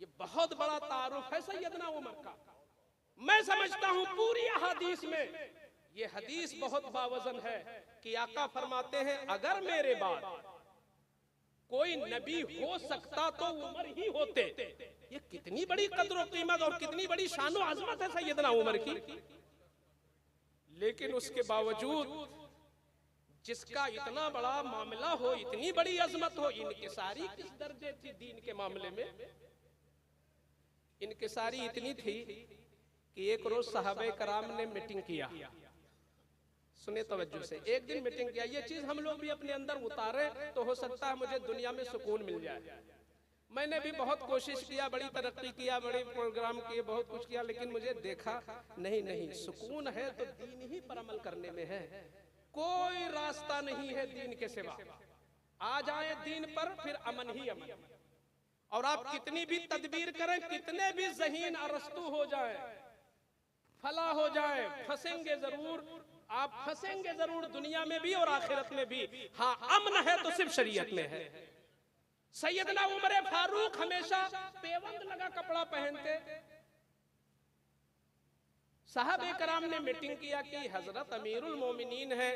ये बहुत बड़ा तारुफ है सैयदना उमर का। मैं समझता हूं पूरी अहादीस में ये हदीस बहुत बावजन है कि आका फरमाते हैं अगर मेरे बाद कोई नबी हो सकता तो उमर ही होते। ये कितनी बड़ी कद्र और कीमत और कितनी बड़ी शान और आजमत है सैयदना उमर की। लेकिन उसके बावजूद जिसका इतना बड़ा मामला हो, इतनी बड़ी अजमत हो, इनकिसारी किस दर्जे थी दीन के मामले में? इनकिसारी इतनी थी कि एक रोज सहाबे कराम ने मीटिंग किया। सुने तवज्जो से, एक दिन मीटिंग किया। ये चीज हम लोग भी अपने अंदर उतारे तो हो सकता है मुझे दुनिया में सुकून मिल जाए। मैंने भी बहुत कोशिश किया, बड़ी तरक्की किया, बड़े प्रोग्राम किए, बहुत कुछ किया, लेकिन मुझे देखा नहीं सुकून है तो दीन ही पर अमल करने में है। कोई रास्ता नहीं है दीन के सिवा। आ जाए दीन पर फिर अमन ही अमन। और आप कितनी भी तदबीर करें, कितने भी ज़हीन अरस्तु हो जाए, फला हो जाए, फंसेंगे जरूर। आप फंसेंगे जरूर दुनिया में भी और आखिरत में भी। हाँ, अमन है तो सिर्फ शरीयत में है। सैयदना उमर फारूक हमेशा पेवंद लगा कपड़ा पहनते। साहबे कराम ने मीटिंग किया कि हजरत अमीरुल मोमिनीन है,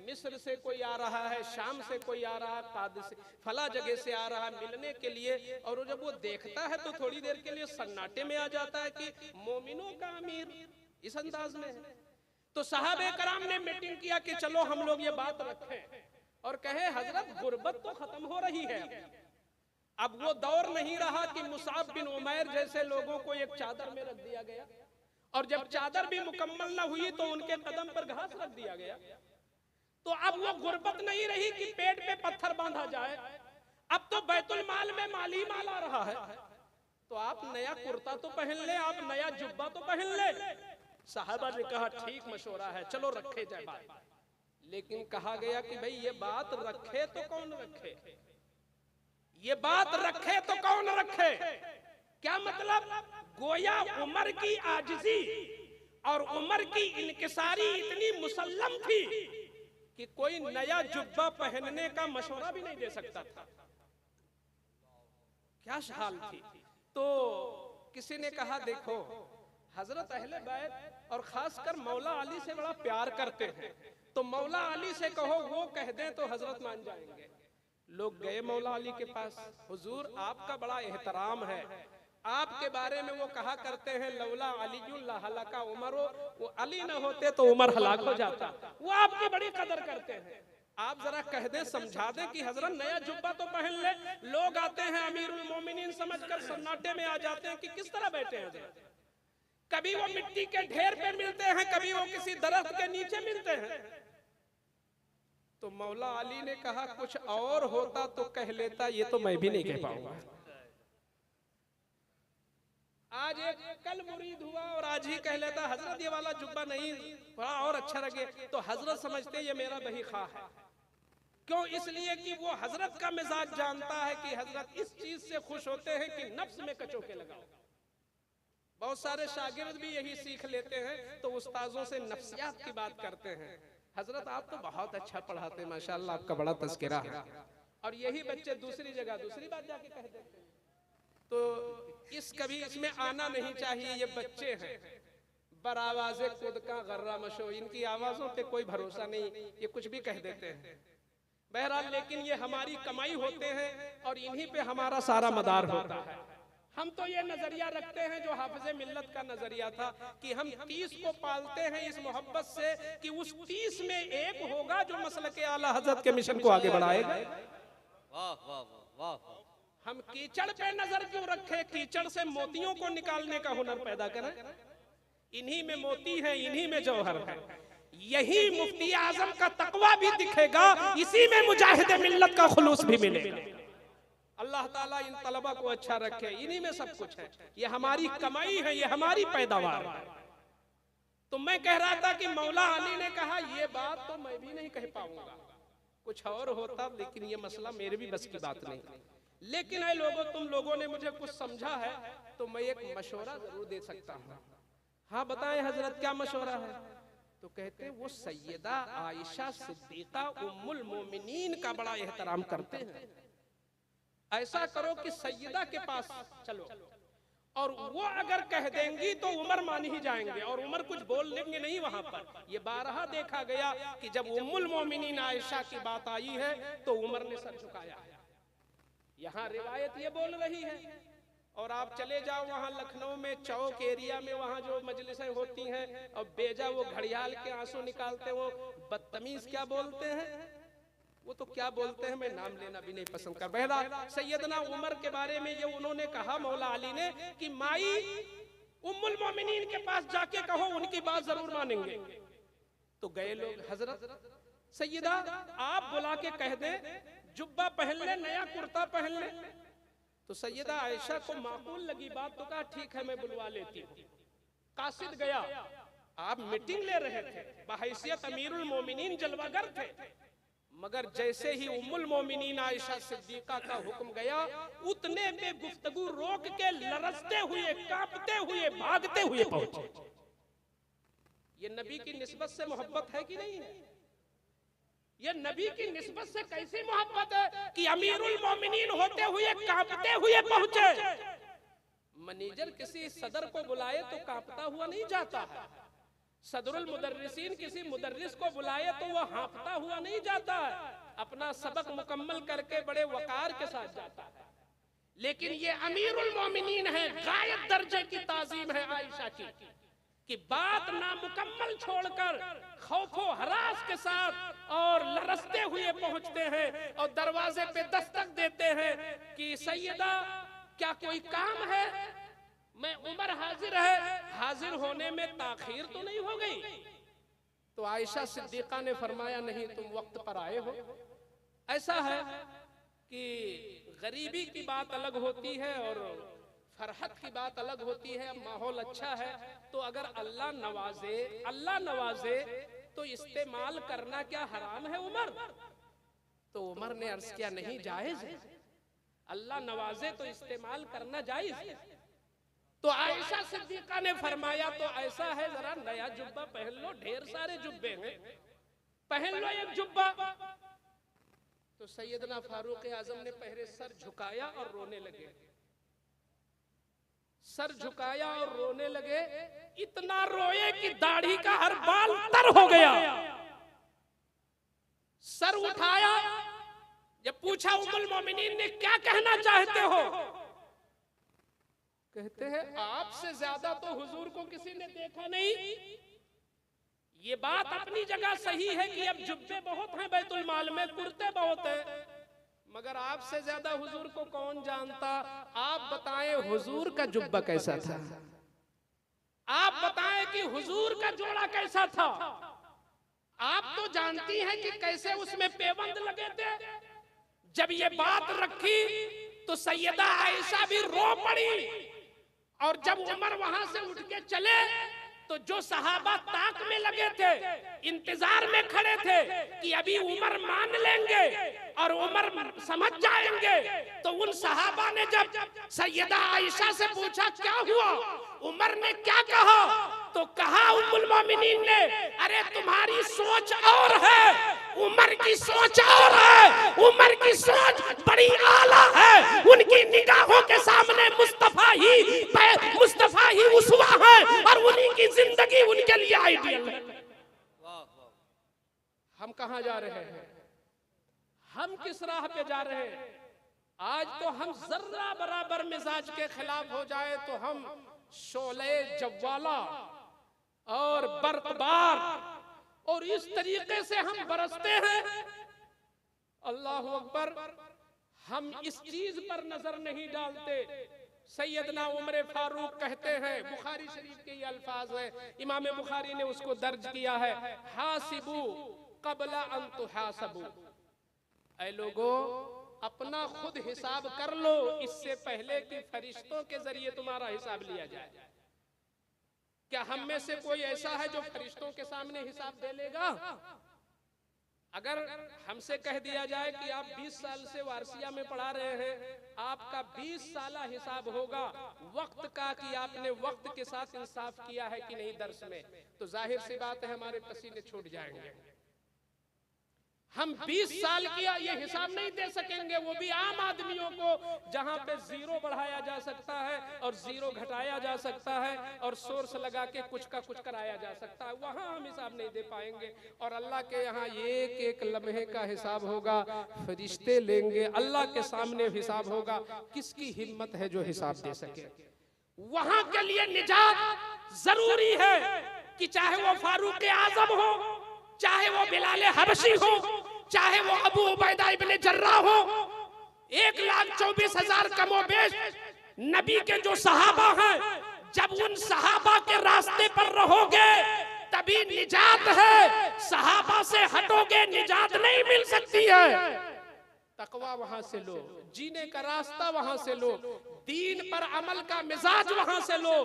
मिस्र से कोई आ रहा है, शाम से कोई आ रहा है, काद से, फला जगह से आ रहा है मिलने के लिए। और जब वो देखता है तो थोड़ी देर के लिए सन्नाटे में आ जाता है कि मोमिनों का अमीर इस अंदाज में है। तो साहबे कराम ने मीटिंग किया कि चलो हम लोग ये बात रखें और कहे हजरत गुर्बत तो खत्म हो रही है। अब वो दौर नहीं रहा कि मुसाब बिन उमैर जैसे लोगों को एक चादर में रख दिया गया और जब चादर भी मुकम्मल ना हुई तो उनके कदम पर घास रख दिया गया। तो अब वो गुर्बत नहीं रही कि पेट पे पत्थर बांधा जाए। अब तो बैतुल माल में माली माल आ रहा है। तो आप नया कुर्ता तो पहन ले, आप नया जुब्बा तो पहन ले। साहबा ने कहा ठीक मशवरा है, चलो रखे जाए बात। लेकिन कहा गया कि भाई ये बात रखे तो कौन रखे, ये बात रखे तो कौन रखे। क्या मतलब? गोया उमर की आजिजी और उमर की इनकिसारी इतनी मुसल्लम थी कि कोई नया जुब्बा पहनने का मशवरा भी नहीं दे सकता था। क्या हाल थी। तो किसी ने कहा देखो हजरत अहले बैत और खासकर मौला अली से बड़ा प्यार करते हैं, तो मौला अली से कहो वो कह दें तो हजरत मान जाएंगे। लोग गए मौला अली के पास, हुजूर आपका बड़ा एहतराम है, आपके बारे में वो कहा करते हैं लौला अलीयुल्ला हलाका उमर, वो अली ना होते तो उमर हलाक हो जाता। वो आपकी बड़ी कदर करते हैं। आप जरा कह दें, समझा दें कि हजरत नया जुब्बा तो पहन ले। लोग आते हैं अमीरुल मोमिनीन समझकर सन्नाटे में आ जाते हैं कि किस तरह बैठे हैं हजरत। कभी वो मिट्टी के ढेर पे मिलते हैं, कभी वो किसी दरख्त के नीचे मिलते हैं। तो मौला अली ने कहा कुछ और होता तो कह लेता, ये तो मैं भी नहीं कह पाऊंगा। आज एक कल मुरीद हुआ और आज ही कह लेता हजरत ये वाला जुब्बा नहीं, थोड़ा और अच्छा लगे। तो हजरत समझते ये मेरा बही खा है। क्यों? इसलिए कि वो हजरत का मिजाज जानता है कि हजरत इस चीज से खुश होते हैं कि नफ्स में कचोके लगाओ। बहुत सारे शागिर्द भी यही सीख लेते हैं तो उस्ताजों से नफ्सियात की बात करते हैं। हजरत आप तो बहुत अच्छा पढ़ाते हैं, माशाल्लाह आपका बड़ा तज़किरा है। और यही बच्चे दूसरी जगह दूसरी बात जाके कह देते हैं। तो कभी इसमें आना नहीं चाहिए। ये बच्चे हैं, बरावाज़े खुद का गर्रा मशो, इनकी आवाजों पे कोई भरोसा नहीं, ये कुछ भी कह देते हैं। बहरहाल लेकिन ये हमारी कमाई होते हैं और इन्हीं पे हमारा सारा मदार होता है। हम तो ये नजरिया रखते हैं जो हाफिज़े मिल्लत का नजरिया था कि हम 30 को पालते हैं इस मोहब्बत से कि उस 30 में एक होगा जो मसलके आला हजरत के मिशन को आगे बढ़ाएगा। वाह वाह वाह वाह। हम कीचड़ पे नजर क्यों रखें? कीचड़ से मोतियों को निकालने का हुनर पैदा करें। इन्हीं में मोती है, इन्हीं में जौहर है। यही मुफ्ती आजम का तकवा भी दिखेगा, इसी में मुजाहिद मिल्लत का खुलूस भी मिलेगा। अल्लाह ताला इन तलबा को अच्छा रखे, इन्हीं में सब कुछ है। ये हमारी कमाई है, ये हमारी पैदावार है। तो मैं कह रहा था कि मौला अली ने कहा ये बात तो मैं भी नहीं कह पाऊंगा, कुछ और होता, लेकिन ये मसला मेरे भी बस की बात नहीं। लेकिन ऐ लोगों, तुम लोगों ने मुझे कुछ समझा है तो मैं एक मशवरा जरूर दे सकता हूँ। हाँ बताएं हजरत क्या मशवरा है? तो कहते वो सैयदा आयशा सिद्दीका उम्मुल मोमिनीन का बड़ा एहतराम करते हैं। ऐसा करो कि सैयदा के पास चलो और वो अगर कह देंगी तो उमर मान ही जाएंगे और उमर कुछ बोल लेंगे नहीं वहां पर। ये बारहा देखा गया कि जब उम्मुल मोमिनीन आयशा की बात आई है तो उमर ने सर झुकाया है। यहाँ रिवायत ये बोल रही है और आप चले जाओ वहां लखनऊ में चौक एरिया में, वहां जो मजलिसें होती हैं, और बेजा वो घड़ियाल के आंसू निकालते हैं, वो बदतमीज क्या बोलते हैं, वो तो क्या बोलते हैं मैं नाम लेना भी नहीं पसंद कर। बहरहाल सैयदना उमर के बारे में ये उन्होंने कहा मौला अली ने कि माई उम्मुल मोमिनीन के पास जाके कहो, उनकी बात जरूर मानेंगे। तो गए लोग, हजरत सैयदा आप बुला के कह दे जुब्बा पहन ले, नया कुर्ता पहन ले। तो सैयदा आयशा को माकूल लगी बात, तो कहा ठीक है मैं बुलवा लेती हूँ। कासिद गया, आप मीटिंग ले रहे थे, बहैसियत अमीरुल मोमिनीन जलवागर थे, मगर जैसे ही उम्मुल मोमिनीन आयशा सिद्दीका का हुक्म गया, उतने पे गुफ्तगू रोक के लरसते हुए, कांपते हुए, भागते हुए पहुंचे। ये नबी की निस्बत से मोहब्बत है कि नहीं है? ये नबी की निस्बत से कैसी मोहब्बत है कि अमीरुल मोमिनीन होते हुए कांपते हुए पहुंचे। मैनेजर किसी सदर को बुलाए तो कांपता हुआ नहीं जाता है, सदरुल मुदर्रिसीन किसी मुदर्रिस को बुलाए तो वह हाँफता हुआ नहीं जाता है, अपना सबक मुकम्मल करके बड़े वकार के साथ जाता है। लेकिन ये अमीरुल मोमिनीन है, गायब दर्जे की ताजीम है आयशा की कि बात नामुकम्मल छोड़कर खौफो हरास के साथ और लरसते हुए पहुंचते हैं और दरवाजे पे दस्तक देते हैं कि सैयदा क्या कोई काम है? मैं उमर हाजिर है, हाजिर होने में ताखीर तो नहीं हो गई? तो आयशा सिद्दीका ने फरमाया नहीं, तुम वक्त पर आए हो। ऐसा है कि गरीबी की बात अलग होती है और फरहत की बात अलग होती है। माहौल अच्छा है तो अगर अल्लाह नवाजे तो इस्तेमाल करना क्या हराम है उमर? तो उमर ने अर्ज किया नहीं, जायज है, अल्लाह नवाजे तो इस्तेमाल करना जायज है। तो आयशा सिद्दीका ने फरमाया तो ऐसा है, जरा नया जुब्बा पहन लो, ढेर सारे जुब्बे हैं, पहन लो एक जुब्बा। तो सैयदना फारूक आजम ने पहले सर झुकाया और रोने लगे, सर झुकाया और रोने लगे, इतना रोए कि दाढ़ी का हर बाल तर हो गया। सर उठाया, जब पूछा उम्मुल मोमिनीन ने क्या कहना चाहते हो, कहते हैं आपसे ज्यादा तो हुजूर को किसी ने देखा नहीं। ये बात अपनी जगह सही है कि अब जुब्बे बहुत हैं बैतुल माल में, कुर्ते बहुत हैं, मगर आपसे ज्यादा हुजूर को कौन जानता। आप बताएं हुजूर का जुब्बा कैसा था, आप बताएं कि हुजूर का जोड़ा कैसा था। आप तो जानती हैं कि कैसे उसमें पेबंद लगे थे। जब ये बात रखी तो सैयदा आयशा भी रो पड़ी, और जब उमर वहां से उठ के चले तो जो सहाबा ताक में लगे थे, इंतजार में खड़े थे कि अभी उमर मान लेंगे और उमर समझ जाएंगे, तो उन सहाबा ने जब सैयदा आयशा से पूछा क्या हुआ, उमर ने क्या कहा, तो कहा उम्मुल मोमिनीन ने, अरे तुम्हारी सोच और है, उमर की सोच और है, उमर की सोच बड़ी आला है, उनकी निगाहों के सामने मुस्तफा ही उसवा है और उन्हीं की जिंदगी उनके लिए आइडियल है। हम कहां जा रहे हैं, हम किस राह पे जा रहे हैं? आज तो हम जर्रा बराबर मिजाज के खिलाफ हो जाए तो हम शोले जवाला और बर्कबार और इस तरीके से हम बरसते हैं। अल्लाह अकबर, हम इस चीज पर नजर नहीं डालते। सैयदना उमर फारूक कहते हैं, बुखारी शरीफ के ये अल्फाज हैं, इमाम बुखारी ने उसको दर्ज किया है, हासिबू कबला अन तुहासबू, ऐ लोगों अपना खुद हिसाब कर लो इससे पहले कि फरिश्तों के जरिए तुम्हारा हिसाब लिया जाए। क्या हम में से कोई ऐसा है जो फरिश्तों के सामने हिसाब दे लेगा? अगर हमसे कह दिया जाए कि आप 20 साल से वारसिया में पढ़ा रहे हैं, आपका 20 साला हिसाब होगा वक्त का कि आपने वक्त के साथ इंसाफ किया है कि नहीं दर्स में, तो जाहिर सी बात है हमारे पसीने छूट जाएंगे। हम 20 साल किया ये हिसाब नहीं दे सकेंगे, वो भी आम आदमियों को जहां पे जीरो बढ़ाया जा सकता है और जीरो घटाया जा सकता है और सोर्स लगा के कुछ का कुछ कराया जा सकता है, वहां हम हिसाब नहीं दे पाएंगे। और अल्लाह के यहाँ एक एक लम्हे का हिसाब होगा, फरिश्ते लेंगे, अल्लाह के सामने हिसाब होगा। किसकी हिम्मत है जो हिसाब दे सके? वहां के लिए निजात जरूरी है कि चाहे वो फारूक आजम हो, चाहे वो बिलाल हबशी हो, चाहे वो अबू उबैदा इब्ने जर्राह हो, 1,24,000 कमोबेश नबी के जो सहाबा हैं, जब उन सहाबा के रास्ते पर रहोगे तभी निजात है। सहाबा से हटोगे निजात नहीं मिल सकती है। तकवा वहां से लो, जीने का रास्ता वहां से लो, दीन पर अमल का मिजाज वहां से लो।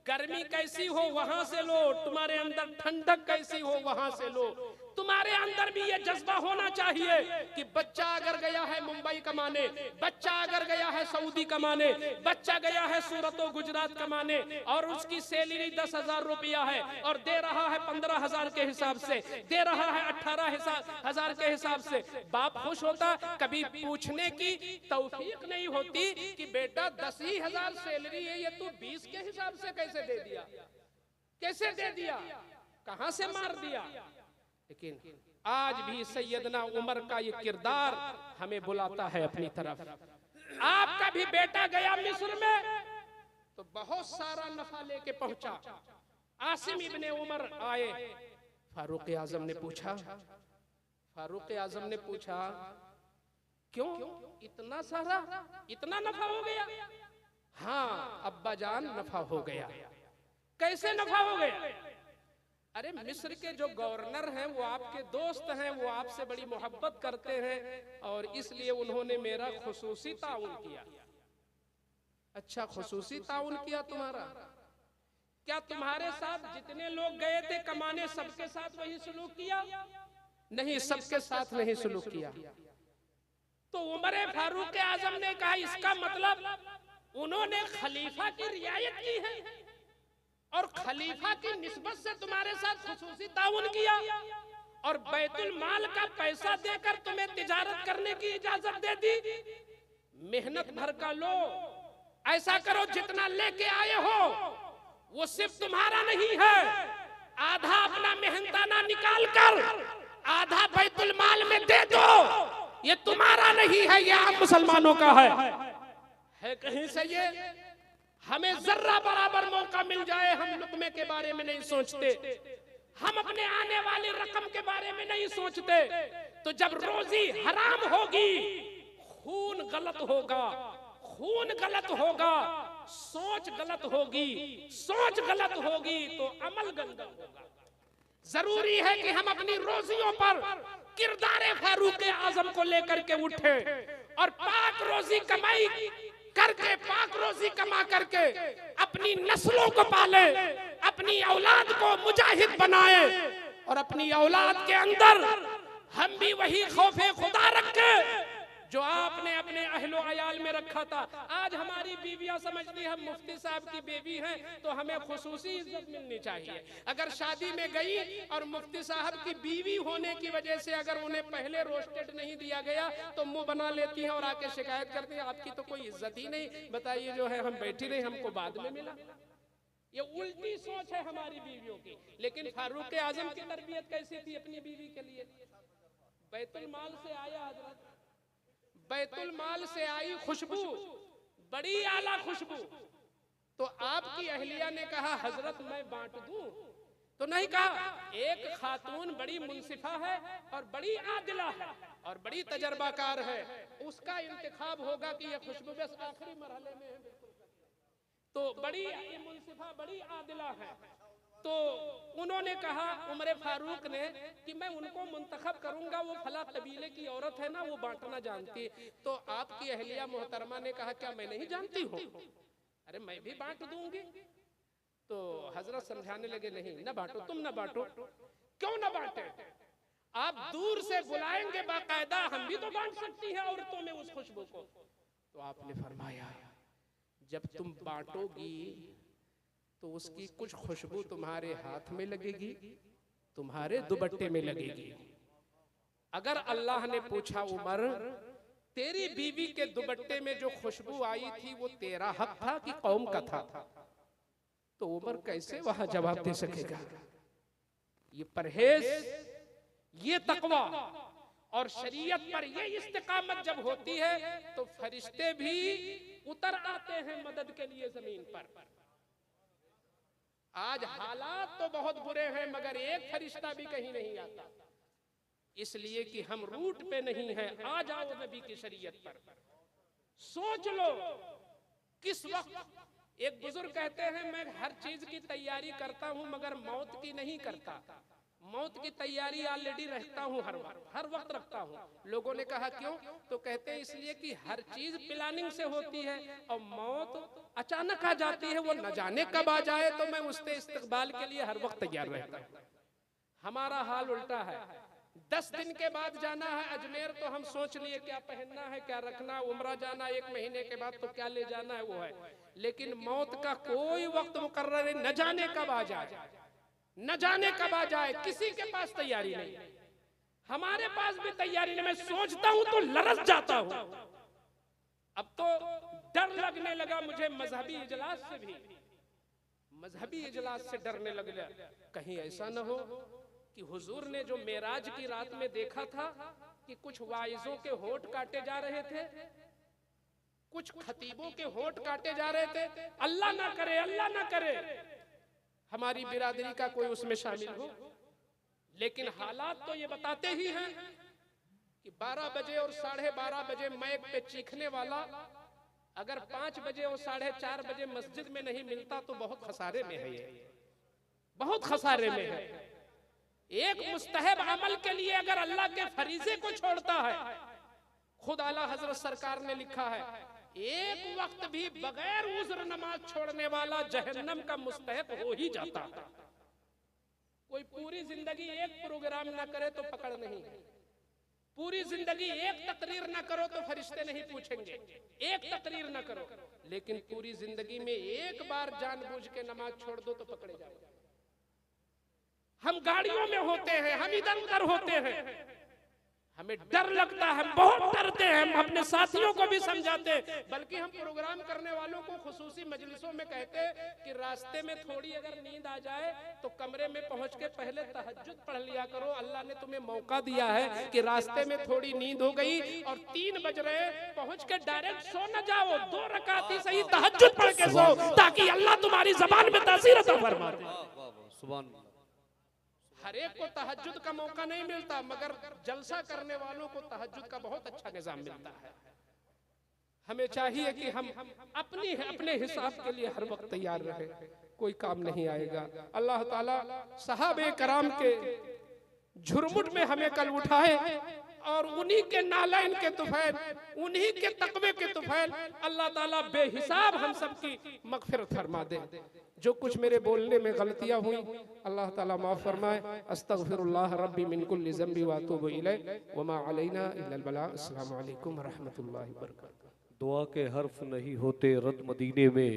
गर्मी कैसी हो वहां से लो, तुम्हारे अंदर ठंडक कैसी हो वहां से लो। तुम्हारे अंदर भी ये जज्बा होना चाहिए कि बच्चा अगर गया है मुंबई कमाने, बच्चा अगर गया है सऊदी कमाने, बच्चा गया है सूरत और गुजरात कमाने और उसकी सैलरी 10,000 रुपया है और दे रहा है 15,000 के हिसाब से, दे रहा है 18,000 के हिसाब से, बाप खुश होता? कभी पूछने की तौफीक नहीं होती कि बेटा 10,000 सैलरी है, ये तू 20 के हिसाब से कैसे दे दिया, कैसे दे दिया, कहां से मार दिया? लेकिन आज भी सैयदना उमर का ये किरदार हमें बुलाता है अपनी तरफ। आपका भी बेटा गया मिस्र में तो बहुत सारा नफा लेके पहुंचा। आसिम इब्ने उमर आए, फारूक आजम ने पूछा, क्यों इतना सारा, इतना नफा हो गया? हाँ अब्बा जान, नफा हो गया। कैसे नफा हो गया? अरे मिस्र के जो गवर्नर हैं वो आपके दोस्त हैं, वो आपसे बड़ी मोहब्बत करते हैं और इसलिए उन्होंने मेरा खुसूसी ताउन किया। अच्छा, खुसूसी ताउन किया तुम्हारा? क्या तुम्हारे साथ जितने लोग गए थे कमाने सबके साथ वही सलूक किया? नहीं, सबके साथ नहीं सलूक किया। तो उमर फारूक आजम ने कहा इसका मतलब उन्होंने खलीफा की रियायत की है और खलीफा की निस्बत से तुम्हारे साथ खुसूसी ताउन किया और बैतुल माल का पैसा देकर तुम्हें तिजारत करने की इजाजत दे दी। मेहनत भर का लो, ऐसा करो जितना लेके आए हो वो सिर्फ तुम्हारा नहीं है, आधा अपना मेहनताना निकाल कर आधा बैतुल माल में दे दो। ये तुम्हारा नहीं है, ये आम मुसलमानों का है कहीं से ये? हमें जर्रा बराबर मौका मिल जाए हम लुकमे के बारे में नहीं सोचते, हम अपने आने वाली रकम के बारे में नहीं सोचते। तो जब रोजी हराम होगी, खून गलत होगा, खून गलत होगा, सोच गलत होगी, सोच गलत होगी तो अमल गंदा होगा। जरूरी है कि हम अपनी रोजियों पर किरदारे फारूक आजम को लेकर के उठे और पाक रोजी कमाई करके, पाक रोजी कमा करके अपनी नस्लों को पाले, अपनी औलाद को मुजाहिद बनाए और अपनी औलाद के अंदर हम भी वही खौफे खुदा रखे जो आपने अपने अहलो अयाल में रखा था। आज हमारी बीवियां समझती हम मुफ्ती साहब की बेबी हैं तो हमें खुसूसी इज्जत मिलनी चाहिए। अगर शादी में गई और मुफ्ती साहब की बीवी होने की वजह से अगर उन्हें पहले रोस्टेड नहीं दिया गया तो मुंह बना लेती हैं और आके शिकायत करती हैं आपकी तो कोई इज्जत ही नहीं, बताइए जो है हम बैठी रही, हमको बाद में मिला। ये उल्टी सोच है हमारी बीवियों की। लेकिन फारूक आजम की तरबियत कैसी थी अपनी बीवी के लिए? बैतुल माल से आया हजरत, बैतुल माल से आई खुशबू, बड़ी आला खुशबू, तो आपकी अहलिया ने कहा हजरत मैं बांट दूं? तो नहीं कहा, एक खातून बड़ी मुंसिफा है और बड़ी आदिला है और बड़ी तजर्बाकार है, उसका इंतखाब होगा कि ये खुशबू बस आखिरी मरहले में है, तो बड़ी मुंसिफा, बड़ी आदिला है। तो उन्होंने कहा उमर फारूक ने कि मैं उनको मुंतखब करूंगा, वो फला कबीले की औरत है ना, वो बांटना जानती है। तो आपकी अहलिया मोहतरमा ने कहा क्या मैं नहीं जानती हूँ? अरे मैं भी बांट दूंगी। तो हजरत समझाने लगे नहीं न बांटो, तुम न बांटो। क्यों न बांटे? आप दूर से बुलाएंगे बाकायदा, हम भी तो बांट सकती हैं औरतों में उस खुशबू को। तो आपने फरमाया जब तुम बांटोगी तो उसकी कुछ खुशबू तुम्हारे हाथ में लगेगी, तुम्हारे दुपट्टे में लगेगी। अगर अल्लाह ने पूछा उमर तेरी बीवी के दुपट्टे में जो खुशबू आई थी वो तेरा हक था कि कौम का था? तो उमर कैसे वहां जवाब दे सकेगा? ये परहेज, ये तकवा और शरीयत पर ये इस्तिकामत जब होती है तो फरिश्ते भी उतर आते हैं मदद के लिए जमीन पर। आज हालात तो बहुत बुरे हैं मगर एक फरिश्ता भी कहीं नहीं आता, इसलिए कि हम रूट पे नहीं हैं। आ जाओ नबी की शरीयत पर। सोच लो किस वक्त एक बुजुर्ग कहते हैं मैं हर चीज की तैयारी करता हूं मगर मौत की नहीं करता। मौत की तैयारी ऑलरेडी रखता हूं, हर वक्त रखता हूं। लोगों ने कहा क्यों? तो कहते हैं इसलिए कि हर चीज प्लानिंग से होती है और मौत अचानक आ जाती है, वो न जाने कब आ जाए, तो मैं उसके इस्तकबाल के लिए हर वक्त तैयार रहता हूं। हमारा हाल उल्टा है। 10 दिन के बाद जाना है अजमेर तो हम सोच लिए क्या पहनना है, क्या रखना। उम्रा जाना 1 महीने के बाद तो क्या ले जाना है वो है। लेकिन मौत का कोई वक्त मुकर्रर है, न जाने कब आ जाए, न जाने कब आ जाए। किसी के पास तैयारी नहीं, हमारे पास भी तैयारी नहीं। मैं सोचता हूं तो लरस जाता हूं। अब तो डर लगने लगा मुझे मजहबी इजलास से भी, मजहबी इजलास से डरने लग गया। कहीं ऐसा न हो कि हुजूर ने जो मेराज की रात में देखा था कि कुछ वाइजों के होठ काटे जा रहे थे, कुछ खतीबों के होठ काटे जा रहे थे। अल्लाह ना करे, अल्लाह ना करे हमारी बिरादरी का कोई उसमें शामिल हो। लेकिन हालात तो ये बताते ही हैं कि 12 बजे और 12:30 बजे माइक पे चीखने वाला अगर 5 बजे और 4:30 बजे मस्जिद में नहीं मिलता तो बहुत खसारे में है, ये बहुत खसारे में है। एक मुस्तहब अमल के लिए अगर अल्लाह के फरीजे को छोड़ता है, खुद आला हजरत सरकार ने लिखा है एक वक्त भी बगैर उज़्र नमाज छोड़ने वाला जहन्नम का मुस्तहब हो ही जाता है। कोई पूरी जिंदगी एक प्रोग्राम ना करे तो पकड़ नहीं, पूरी जिंदगी एक तकरीर ना करो तो फरिश्ते नहीं पूछेंगे, एक तकरीर ना करो। लेकिन पूरी जिंदगी में एक बार जानबूझ के नमाज छोड़ दो तो पकड़े जाओ। हम गाड़ियों में होते हैं, हम इधर उधर होते हैं, हमें डर लगता है, बहुत डरते हैं। हम अपने साथियों को भी समझाते हैं, बल्कि हम प्रोग्राम करने वालों को खुसूसी मजलिसों में कहते हैं कि रास्ते में थोड़ी अगर नींद आ जाए तो कमरे में पहुंच के पहले तहज्जुद पढ़ लिया करो। अल्लाह ने तुम्हें मौका दिया है कि रास्ते में थोड़ी नींद हो गई और 3 बज रहे, पहुंच के डायरेक्ट सो न जाओ, 2 रकात ही सही तहज्जुद पढ़ के सो, ताकि अल्लाह तुम्हारी ज़बान में तासीर अता फरमाए। सुभान। हर एक को तहज्जुद का मौका नहीं मिलता, मगर जलसा करने वालों को तहज्जुद का बहुत अच्छा निजाम मिलता है। हमें चाहिए कि हम अपने हिसाब के लिए हर वक्त तैयार रहे, कोई काम नहीं आएगा। अल्लाह ताला सहाबे कराम के झुरमुट में हमें कल उठाए और उन्हीं के नालैन के तुफैल, उन्हीं के तकवे के तुफैल अल्लाह ताला बेहिसाब हम सब की मगफिरत फरमा दे। जो कुछ मेरे बोलने में गलतियां हुई अल्लाह ताला माफ फरमाए। अस्तगफिरुल्लाह रब्बी मिन कुल्लि ज़ंबि व अतूबु इलैहि व मा अलैना इल्लल बलाग। अस्सलामु अलैकुम व रहमतुल्लाहि व बरकातहू। दुआ के हर्फ नहीं होते रद मदीने में,